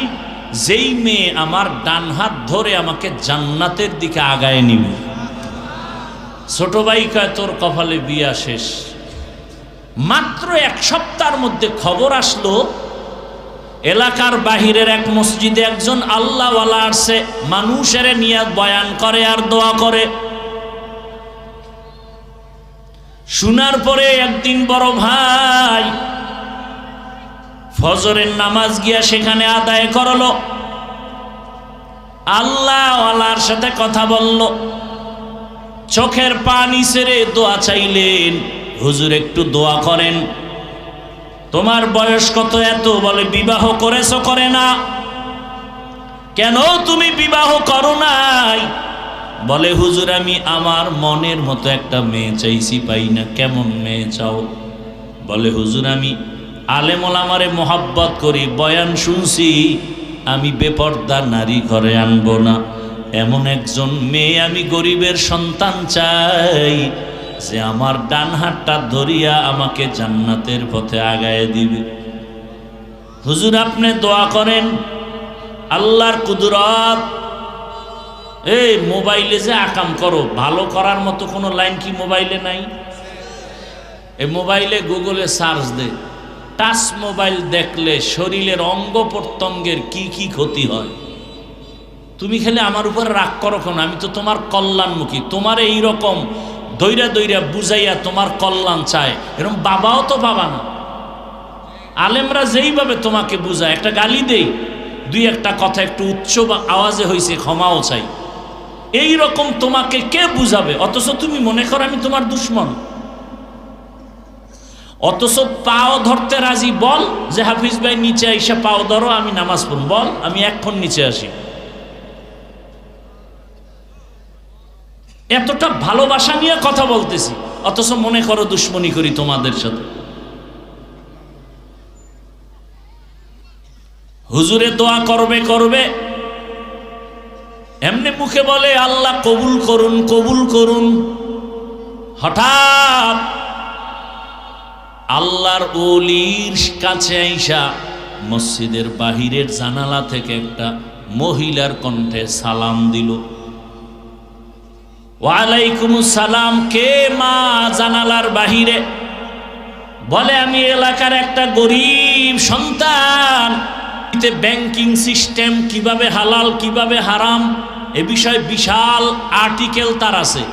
যেই মেয়ে আমার ডান হাত ধরে আমাকে জান্নাতের দিকে আগায় নিবে। ছোট ভাই কয় তোর কপালে বিয়া শেষ। মাত্র 1 সপ্তাহের মধ্যে খবর আসলো, এলাকার বাহিরের এক মসজিদে একজন আল্লাহওয়ালা আসছে, মানুষের নিয়ে বয়ান করে আর দোয়া করে। শোনার পরে একদিন বড় ভাই ফজরের নামাজ গিয়া সেখানে আদায় করলো, আল্লাহওয়ালার সাথে কথা বলল, চোখের পানি ছেড়ে দোয়া চাইলেন, হুজুর একটু দোয়া করেন। তোমার বয়স কত? এত। বলে বিবাহ করেছো? করে না। কেন তুমি বিবাহ করো নাই? বলে হুজুর আমি আমার মনের মতো একটা মেয়ে চাইছি, পাই না। কেমন মেয়ে চাও? বলে হুজুর আমি আলেম ওলামারে মোহাব্বত করি, বয়ান শুনছি, আমি বেপর্দা নারী ঘরে আনবো না, এমন একজন মেয়ে আমি গরিবের সন্তান চাই, যে আমার ডান হাতটা ধরিয়া আমাকে জান্নাতের পথে আগায় দিবে। হুজুর আপনি দোয়া করেন, আল্লাহর কুদরত। এই মোবাইলে যে আকাম করো, ভালো করার মতো কোনো লাইন কি মোবাইলে নাই? এই মোবাইলে গুগলে সার্চ দে, টাচ মোবাইল দেখলে শরীরের অঙ্গ প্রত্যঙ্গের কি কি ক্ষতি হয়। তুমি খেলে আমার উপর রাগ করো কেন? আমি তো তোমার কল্যাণমুখী, তোমার এইরকম দৈরা দৈরা বুঝাইয়া তোমার কল্যাণ চায়, এরকম বাবাও তো বাবা না। আলেমরা যেইভাবে তোমাকে বুঝায়, একটা গালি দেই, 2-1টা কথা একটু উচ্চ বা আওয়াজে হয়েছে, ক্ষমাও চাই, এই রকম তোমাকে কে বুঝাবে? অথচ তুমি মনে করো আমি তোমার দুশ্মন। অথচ পাও ধরতে রাজি। বল যে হাফিজ ভাই নিচে আইসা পাও ধরো, আমি নামাজ পড়ব, বল আমি এক্ষণ নিচে আসি। এতটা ভালোবাসা নিয়ে কথা বলতেছি, অথচ মনে করো দুশ্মনী করি তোমাদের সাথে। হুজুরে দোয়া করবে করবে, এমনি মুখে বলে আল্লাহ কবুল করুন কবুল করুন। হঠাৎ আল্লাহর ওলির কাছে আইসা মসজিদের বাহিরের জানালা থেকে একটা মহিলার কণ্ঠে সালাম দিল। ওয়ালাইকুমুস সালাম। কে মা? জানালার বাহিরে। বলে আমি এলাকার একটা গরিব সন্তান, ব্যাংকিং সিস্টেম কিভাবে হালাল কিভাবে হারাম এ বিষয়ে বিশাল আর্টিকেল তার আছে।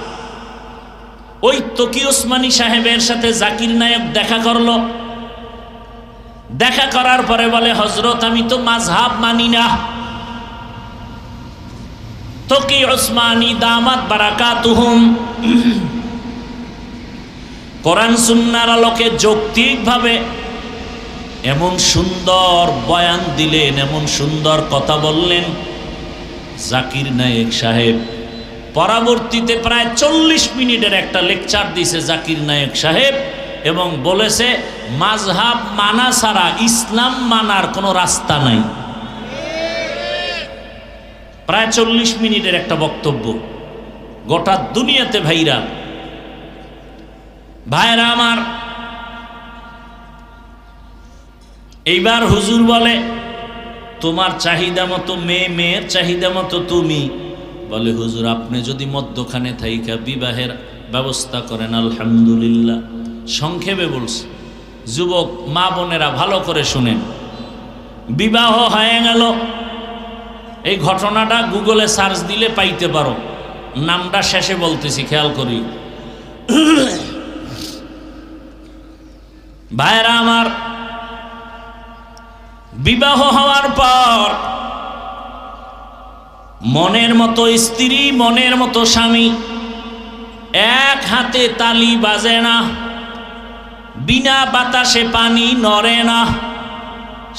ওই তকি ওসমানী সাহেবের সাথে জাকির নায়েক দেখা করলো। দেখা করার পরে বলে হযরত আমি তো মাযহাব মানি না। তকি ওসমানী দামাত বারাকাতুহুম কোরআন সুন্নাহর আলোকে যৌক্তিকভাবে এমন সুন্দর বয়ান দিলেন, এমন সুন্দর কথা বললেন জাকির নায়েক সাহেব। পরবর্তীতে প্রায় 40 মিনিটের একটা লেকচার দিয়েছে জাকির নায়েক সাহেব, এবং বলেছে মাযহাব মানা ছাড়া ইসলাম মানার কোনো রাস্তা নাই। প্রায় 40 মিনিটের একটা বক্তব্য। গোটা দুনিয়াতে ভাইরাল। ভাইরা আমার, এইবার হুজুর বলে তোমার চাহিদা মতো মেয়ে, মেয়ের চাহিদা মতো তুমি। বলে হুজুর আপনি যদি মধ্যখানে থাইকা বিবাহের ব্যবস্থা করেন আলহামদুলিল্লাহ। সংক্ষেপে বলছি, যুবক মা বোনেরা ভালো করে শুনেন, বিবাহ হয়ে গেল। এই ঘটনাটা গুগলে সার্চ দিলে পাইতে পারো, নামটা শেষে বলতেছি, খেয়াল করি। ভাইরা আমার, বিবাহ হওয়ার পর মনের মতো স্ত্রী, মনের মতো স্বামী, এক হাতে তালি বাজে না, বিনা বাতাসে পানি নড়ে না।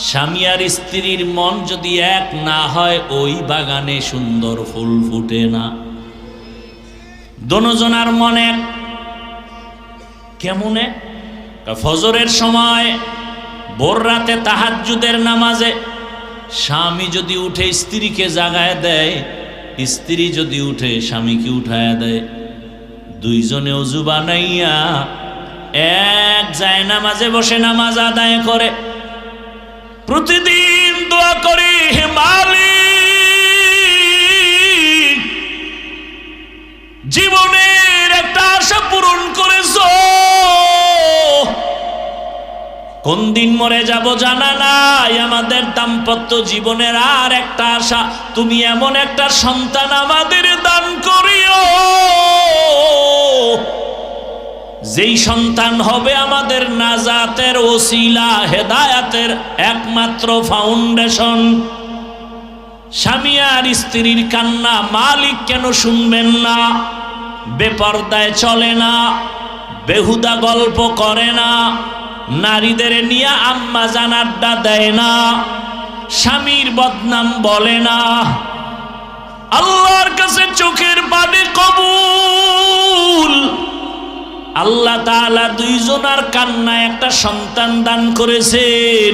স্বামী আর স্ত্রীর মন যদি এক না হয়, ওই বাগানে সুন্দর ফুল ফুটে না। দোনোজনার মনে কেমনে? ফজরের সময়, ভোর রাতে তাহাজ্জুদের নামাজে স্বামী যদি উঠে স্ত্রীকে জাগায় দেয়, স্ত্রী যদি উঠে স্বামীকে উঠায় দেয়, দুইজনে ওযু বানাইয়া এক যায় নামাজে বসে নামাজ আদায় করে। প্রতিদিন দোয়া করি, হে মালিক, জীবনের একটা আশা পূরণ করেছো। কোন দিন মরে যাব জানা নাই, আমাদের দাম্পত্য জীবনের আর একটা আশা, তুমি এমন একটা সন্তান আমাদের দান করিও, যেই সন্তান হবে আমাদের নাজাতের ওসিলা, হেদায়াতের একমাত্র ফাউন্ডেশন। স্বামী আর স্ত্রীর কান্না মালিক কেন শুনবেন না? বেপরদায় চলে না, বেহুদা গল্প করে না, নারীদের নিয়ে আম্মা জান আড্ডা দেয় না, স্বামীর বদনাম বলে না। আল্লাহর কাছে চোখের পানি কবুল। আল্লাহ তাআলা দুইজনার কান্নায় একটা সন্তান দান করেছেন।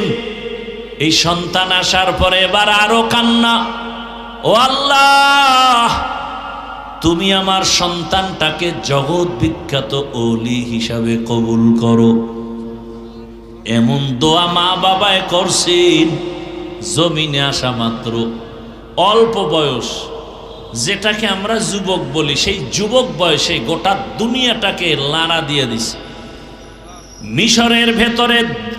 এই সন্তান আসার পরে এবার আরো কান্না, ও আল্লাহ তুমি আমার সন্তানটাকে জগৎ বিখ্যাত ওলি হিসাবে কবুল করো। এমন দোয়া মা বাবায় করছেন, জমিনে আসা মাত্র অল্প বয়স, যেটাকে আমরা যুবক বলি, সেই যুবক বয়সে গোটা দুনিয়াটাকে লাড়া দিয়ে দিছে। মিশরের ভেতরে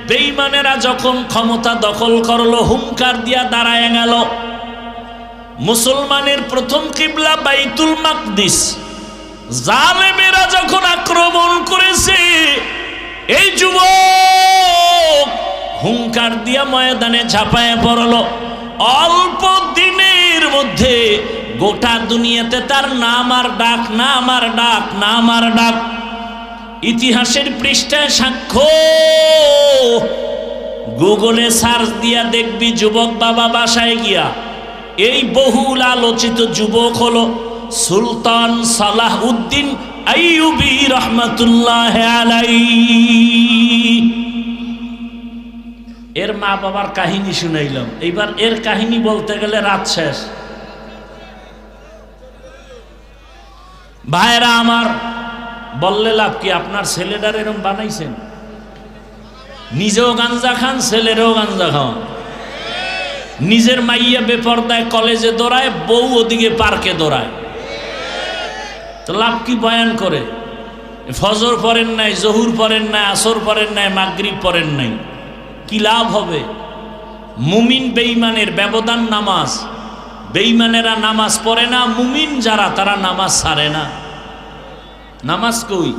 বেঈমানেরা যখন ক্ষমতা দখল করলো, হুঙ্কার দিয়া দাঁড়ায় গেল। মুসলমানের প্রথম কিবলা বাইতুল মাকদিস, জালেমেরা যখন আক্রমণ করেছে, এই যুবক হুঙ্কার দিয়া ময়দানে ঝাঁপায় পড়ল। অল্প দিনের মধ্যে গোটা দুনিয়াতে তার নাম আর ডাক, নাম আর ডাক, নাম আর ডাক। ইতিহাসের পৃষ্ঠায় সাক্ষ্য, গুগলে সার্চ দিয়া দেখবি যুবক বাবা বাসায় গিয়া, এই বহুল আলোচিত যুবক হলো সুলতান সালাহউদ্দিন আইয়ুবী রহমাতুল্লাহ আলাইহি। এর মা বাবার কাহিনী শুনাইলাম, এইবার এর কাহিনী বলতে গেলে রাত শেষ। ভাইরা আমার, বললে লাভ কি? আপনার ছেলেটার এরকম বানাইছেন? নিজেও গাঞ্জা খান, ছেলেরও গাঞ্জা খাওয়ান। নিজের মাইয়া বেপরদায় কলেজে দৌড়ায়, বউ ওদিকে পার্কে দৌড়ায়, তো লাভ কি বয়ান করে? ফজর পড়েন নাই, জহুর পড়েন নাই, আসর পড়েন নাই, মাগরিব পড়েন নাই, কি লাভ হবে? মুমিন বেঈমানের ব্যবধান নামাজ। বেঈমানেরা নামাজ পড়ে না, মুমিন যারা তারা নামাজ ছাড়ে না। নামাজ কই?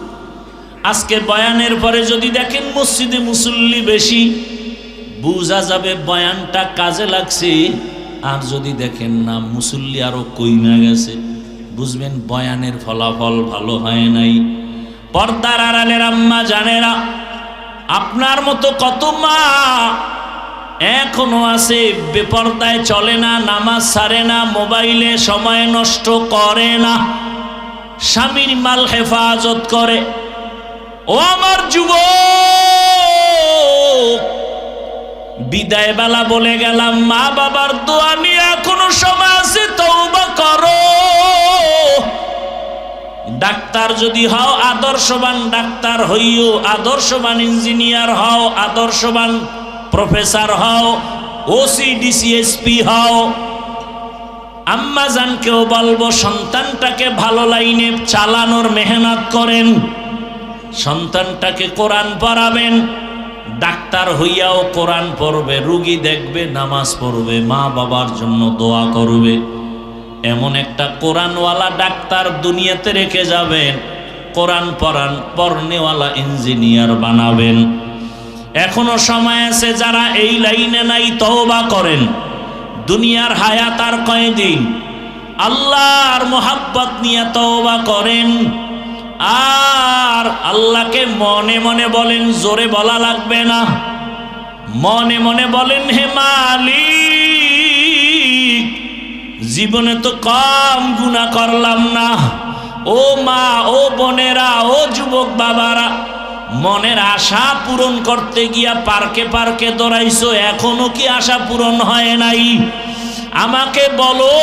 আজকে বয়ানের পরে যদি দেখেন মসজিদে মুসল্লি বেশি, বুঝা যাবে বয়ানটা কাজে লাগছে। আর যদি দেখেন না মুসল্লি আরো কইমা গেছে, বুঝবেন বয়ানের ফলাফল ভালো হয় নাই। পর্দার আড়ালের আম্মা জানেরা, আপনার মতো কত মা এখনো আছে বেপরদায় চলে না, নামাজ ছাড়ে না, মোবাইলে সময় নষ্ট করে না, স্বামীর মাল হেফাজত করে। ও আমার যুবক, বিদায় বেলা বলে গেলাম, মা বাবার দোয়া নিয়ে এখনো সময় আছে, তওবা করো। ডাক্তার যদি হও আদর্শবান ডাক্তার হইও, আদর্শবান ইঞ্জিনিয়ার হও, আদর্শবান প্রফেসর হও, ওসি ডিসিএসপি হও। আম্মা জানকেও বলবো সন্তানটাকে ভালো লাইনে চালানোর মেহনত করেন, সন্তানটাকে কোরআন পড়াবেন। ডাক্তার হইয়াও কোরআন পড়বে, রুগী দেখবে, নামাজ পড়বে, মা বাবার জন্য দোয়া করবে। এমন একটা কোরআনওয়ালা ডাক্তার দুনিয়াতে রেখে যাবেন, কোরআন পড়নেওয়ালা ইঞ্জিনিয়ার বানাবেন। এখনো সময় আছে, যারা এই লাইনে নাই তওবা করেন। দুনিয়ার হায়াত আর কয়দিন, আল্লাহর মোহাব্বত নিয়ে তওবা করেন। আর আল্লাহকে মনে মনে বলেন, জোরে বলা লাগবে না, মনে মনে বলেন, হে মালিক, জীবনে তো কম গুনাহ করলাম না। ও মা, ও বোনেরা, ও যুবক বাবারা, মনের আশা পূরণ করতে গিয়া পার্কে পার্কে দৌড়াইছো, এখনো কি আশা পূরণ হয় নাই? আমাকে বলো,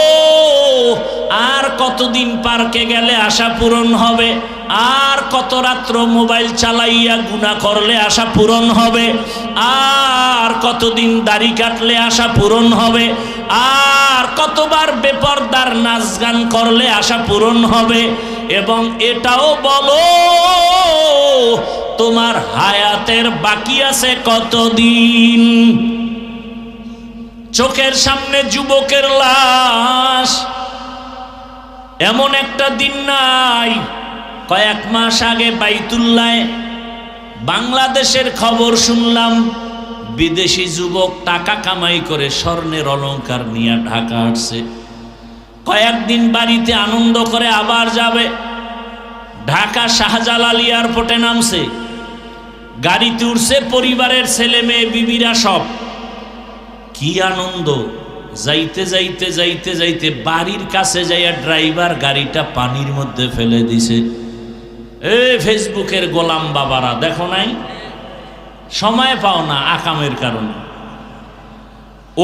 আর কতদিন পার্কে গেলে আশা পূরণ হবে? আর কত রাত্র মোবাইল চালাইয়া গুনাহ করলে আশা পূরণ হবে? আর কতদিন দাড়ি কাটলে আশা পূরণ হবে? আর কতবার বেপরদার নাচ গান করলে আশা পূরণ হবে? এবং এটাও বলো, তোমার হায়াতের বাকি আছে কতদিন? চোখের সামনে যুবকের লাশ। এমন একটা দিন নাই, কয়েক মাস আগে বাইতুল্লায় বাংলাদেশের খবর শুনলাম, বিদেশি যুবক টাকা কামাই করে স্বর্ণের অলংকার নিয়ে ঢাকা আসছে। কয়েকদিন বাড়িতে আনন্দ করে আবার যাবে। ঢাকা শাহজালাল এয়ারপোর্টে নামছে, গাড়িতে উঠছে পরিবারের ছেলে মেয়ে বিবিরা সব। কি আনন্দ! যাইতে যাইতে যাইতে যাইতে বাড়ির কাছে যাইয়া ড্রাইভার গাড়িটা পানির মধ্যে ফেলে দিছে। ফেসবুকের গোলাম বাবারা দেখো নাই, সময় পাও না আকামের কারণে।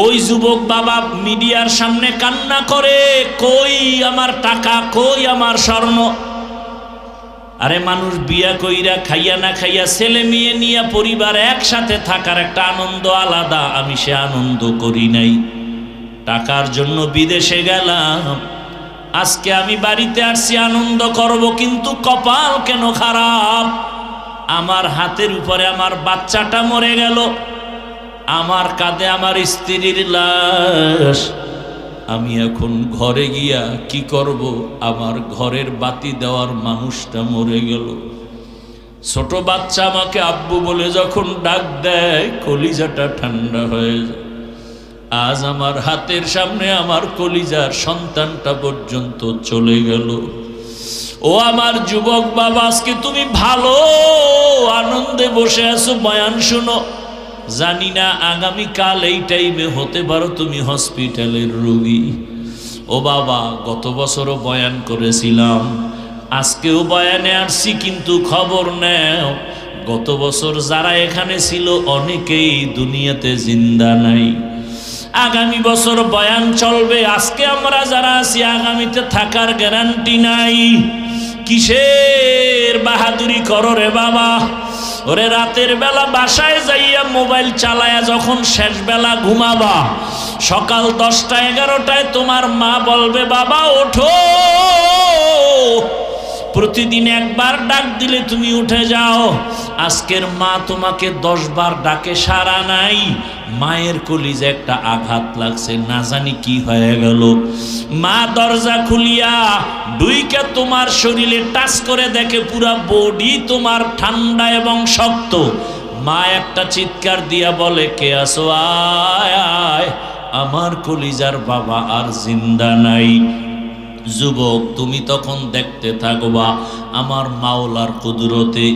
ওই যুবক বাবা মিডিয়ার সামনে কান্না করে, কই আমার টাকা, কই আমার স্বর্ণ। আরে মানুষ বিয়া কইরা খাইয়া না খাইয়া ছেলে মেয়ে নিয়ে পরিবার একসাথে থাকার একটা আনন্দ আলাদা, আমি সে আনন্দ করি নাই। টাকার জন্য বিদেশে গেলাম, আজকে আমি বাড়িতে আসছি আনন্দ করব, কিন্তু কপাল কেন খারাপ। আমার হাতের উপরে আমার বাচ্চাটা মরে গেল, আমার কাঁধে আমার স্ত্রীর লাশ। আমি এখন ঘরে গিয়া কি করব? আমার ঘরের বাতি দেওয়ার মানুষটা মরে গেল। ছোট বাচ্চা আমাকে আব্বু বলে যখন ডাক দেয়, কলিজাটা ঠান্ডা হয়ে যায়। আজ আমার হাতের সামনে আমার কলিজার সন্তানটা পর্যন্ত চলে গেল। ও আমার যুবক বাবা, আজকে তুমি ভালো আনন্দে বসে আছো, বয়ান শুনো। জানি না আগামীকাল এই টাইমে হতে পারো তুমি হসপিটালের রোগী। ও বাবা, গত বছরও বয়ান করেছিলাম, আজকেও বয়ানে আসছি, কিন্তু খবর নেও, গত বছর যারা এখানে ছিল অনেকেই দুনিয়াতে জিন্দা নাই। আগামী বছর বয়ান চলবে, আজকে আমরা যারা আছি আগামীতে থাকার গ্যারান্টি নাই। কিসের বাহাদুরি করো রে বাবা? ওরে রাতের বেলা বাসায় যাইয়া মোবাইল চালায়া যখন শেষ বেলা ঘুমাবা, সকাল 10টা 11টায় তোমার মা বলবে, বাবা ওঠো। প্রতিদিন একবার ডাক দিলে তুমি উঠে যাও। আজকের মা তোমাকে 10 বার ডাকে, সাড়া নাই। মায়ের কলিজে একটা আঘাত লাগছে, না জানি কি হয়ে গেল। মা দরজা খুলিয়া ডুইকা তোমার শরীরে টাচ করে দেখে পুরা বডি তোমার ঠান্ডা এবং শক্ত। মা একটা চিৎকার দিয়া বলে, কে আসো, আয় আয়। আমার কলিজার বাবা আর জিন্দা নাই। যুবক, তুমি তখন দেখতে থাকবা আমার মাওলার কুদরতে।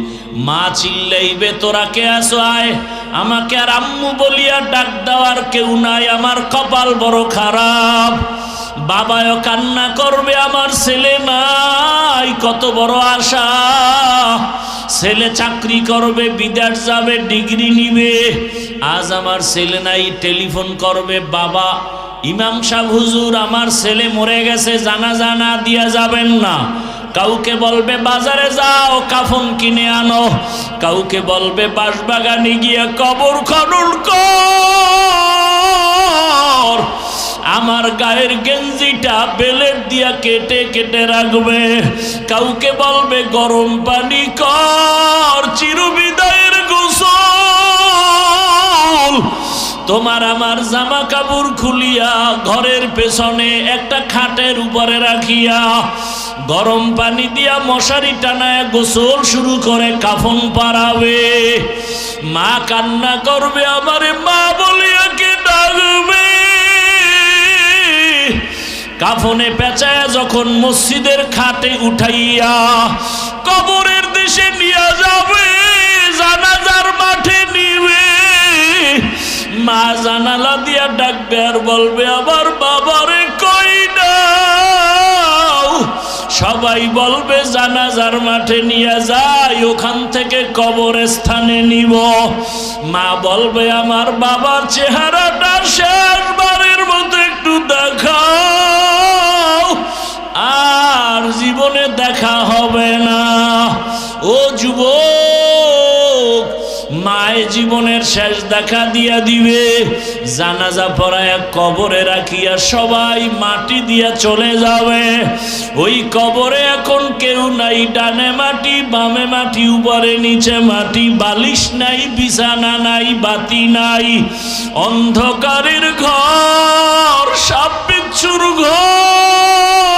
মা চিল্লাইবে, তোরা কে আসো, আয়। আমাকে আর আম্মু বলিয়া ডাক দেওয়ার কেউ নাই, আমার কপাল বড় খারাপ। বাবাও কান্না করবে, আমার ছেলে নাই। কত বড় আশা, ছেলে চাকরি করবে, বিদেশ যাবে, ডিগ্রি নিবে। আজ আমার ছেলে নাই, টেলিফোন করবে, বাবা ইমাম সাহেব হুজুর আমার ছেলে মরে গেছে, জানাজা না দিয়া যাবেন না। কাউকে বলবে বাজারে যাও কাফন কিনে আনো, কাউকে বলবে বাঁশবাগানে গিয়ে কবর খনন কর, আমার গায়ের গেঞ্জিটা বেলেট দিয়া কেটে কেটে রাখবে, কাউকে বলবে গরম পানি কর, চিরবিদায়ের গোসল। তোমার আমার জামা কাপড় খুলিয়া ঘরের পেছনে একটা খাটের উপরে রাখিয়া গরম পানি দিয়া মশারি টানায় গোসল শুরু করে কাফন পারাবে। মা কান্না করবে, আমারে মা বলিয়া কে ডাকবে। কাফনে পেঁচায় যখন মসজিদের খাটে উঠাইয়া কবরের দেশে নিয়ে যাবে, জানাজার মাঠে নিবে, মা জানালা দিয়া ডাকবে আর বলবে আমার বাবারে কই দাও। সবাই বলবে জানাজার মাঠে নিয়ে যাই, ওখান থেকে কবরস্থানে নিব। মা বলবে আমার বাবার চেহারাটা শেষবারের মতো একটু দেখাও, আর জীবনে দেখা হবে না। ও যুবক, মায়ের জীবনের শেষ দেখা দিয়া দিবে, জানাজা পড়ায় কবরে রাখিয়া সবাই মাটি দিয়া চলে যাবে। ওই কবরে এখন কেউ নাই, ডানে মাটি বামে মাটি উপরে নিচে মাটি, বালিশ নাই, বিছানা নাই, বাতি নাই, অন্ধকারের ঘর, সাপ বিচ্ছুর ঘর।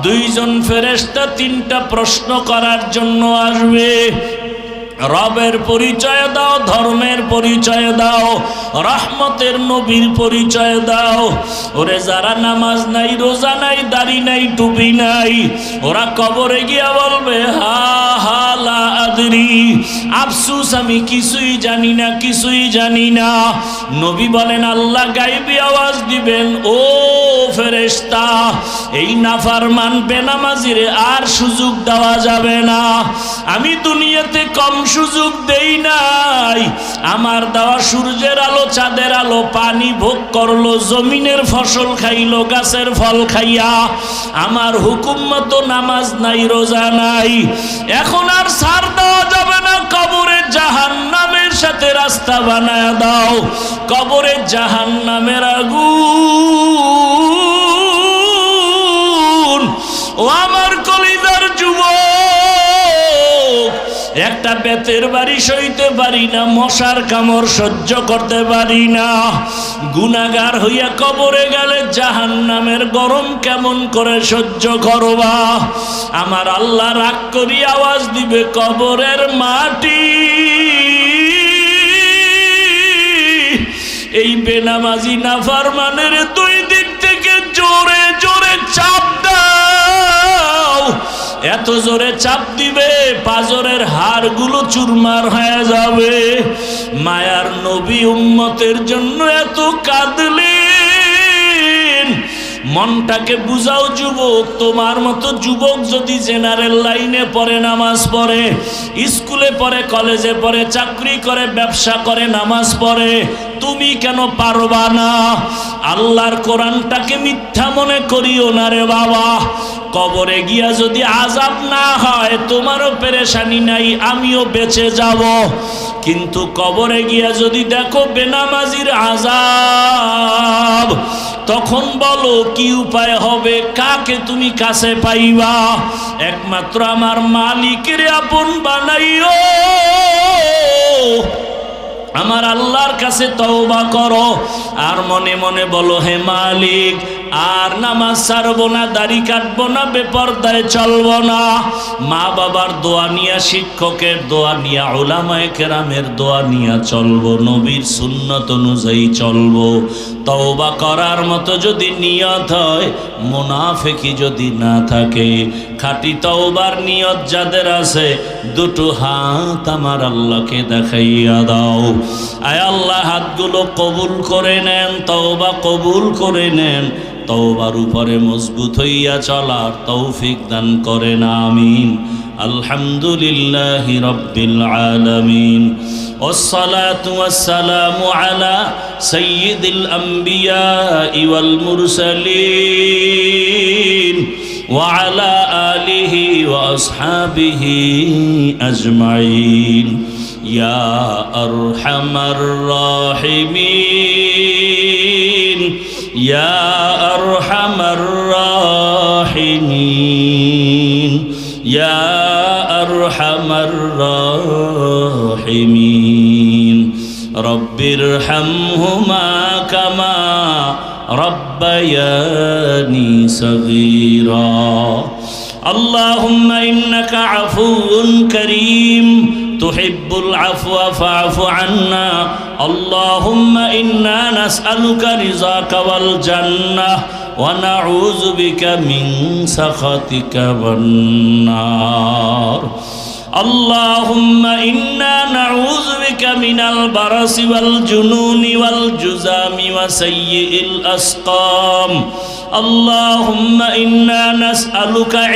দুইজন ফেরেশতা তিনটা প্রশ্ন করার জন্য আসবে। রবের পরিচয় দাও, ধর্মের পরিচয় দাও, রহমতের নবীর পরিচয় দাও। ওরে যারা নামাজ নাই, রোজা নাই, দাড়ি নাই, টুপি নাই, ওরা কবরে গিয়া বলবে হা হা লা আদরি, আফসুস আমি কিছুই জানি না, কিছুই জানি না। নবী বলেন আল্লাহ গায়বী আওয়াজ দিবেন, ও ফেরেশতা, এই নাফরমান বেনামাজিরে আর সুযোগ দেওয়া যাবে না। আমি দুনিয়াতে কম সুযোগ দেই নাই, আমার দেওয়া সূর্যের আলো, চাঁদের আলো, পানি ভোগ করলো, জমিনের ফসল খাইলো, গাছের ফল খাইয়া, আমার হুকুম মতো নামাজ নাই, রোজা নাই। এখন আর ছাড় দেওয়া যাবে না, কবরে জাহান্নামের সাথে রাস্তা বানায় দাও, কবরে জাহান্নামের আগুন। ও আমার কলিজার যুবক, একটা বেতের বাড়ি সইতে পারি না, মশার কামড় সহ্য করতে পারি না। গুনাহগার হইয়া কবরে গেলে জাহান্নামের গরম কেমন করে সহ্য করবা? আমার আল্লাহ রাগ করি আওয়াজ দিবে, কবরের মাটি, এই বেনামাজি নাফরমানের দুই দিক থেকে জোরে জোরে চাপ দাও। এত জোরে চাপ দিবে পাজরের হাড়গুলো চুরমার হয়ে যাবে। মায়ার নবী উম্মতের জন্য এত কাঁদলেন। মনটাকে বুঝাও যুবক, তোমার মতো যুবক যদি জেনারেল লাইনে পড়ে, নামাজ পড়ে, স্কুলে পড়ে, কলেজে পড়ে, চাকরি করে, ব্যবসা করে, নামাজ পড়ে, তুমি কেন পারবা না? আল্লাহর কোরআনটাকে মিথ্যা মনে করিও না রে বাবা। কবরে গিয়া যদি আযাব না হয়, তোমারও পেরেশানি নাই, আমিও বেঁচে যাব। কিন্তু কবরে গিয়া যদি দেখো বেনামাজির আযাব, তখন বলো কি উপায় হবে? কাকে তুমি কাছে পাইবা? একমাত্র আমার মালিকের আপন বানাইও। আমার আল্লাহর কাছে তওবা করো, আর মনে মনে বলো, হে মালিক, আর নামাজ ছাড়বো না, দাড়ি কাটবো না, বেপরদায় চলবো না। মা বাবার দোয়া নিয়া, শিক্ষকের দোয়া নিয়া, উলামায়ে কেরামের দোয়া নিয়া চলবো, নবীর সুন্নত অনুযায়ী চলবো। তওবা করার মতো যদি নিয়ত হয়, মুনাফিকি যদি না থাকে, খাঁটি তওবার নিয়ত যাদের আছে, দুটো হাত আমার আল্লাহকে দেখাইয়া দাও। আয় আল্লাহ, হাতগুলো কবুল করে নেন, তওবা কবুল করে নেন, তওবার উপরে মজবুত হইয়া চলার তৌফিক দান করেন, আমিন। আলহামদুলিল্লাহি রাব্বিল আলামিন, والصلاة والسلام على سيد الأنبياء والمرسلين وعلى آله وأصحابه أجمعين يا أرحم الراحمين يا أرحم الراحمين يا أرحم الراحمين رب ارحمهما كما ربياني صغيرا اللهم إنك عفو كريم تحب العفو فاعف عنا اللهم إنا نسألك رضاك والجنة ونعوذ بك من سخطك والنار اللهم إنا نعوذ بك من البرص والجنون والجذام وسيء الأسقام اللهم إنا نسألك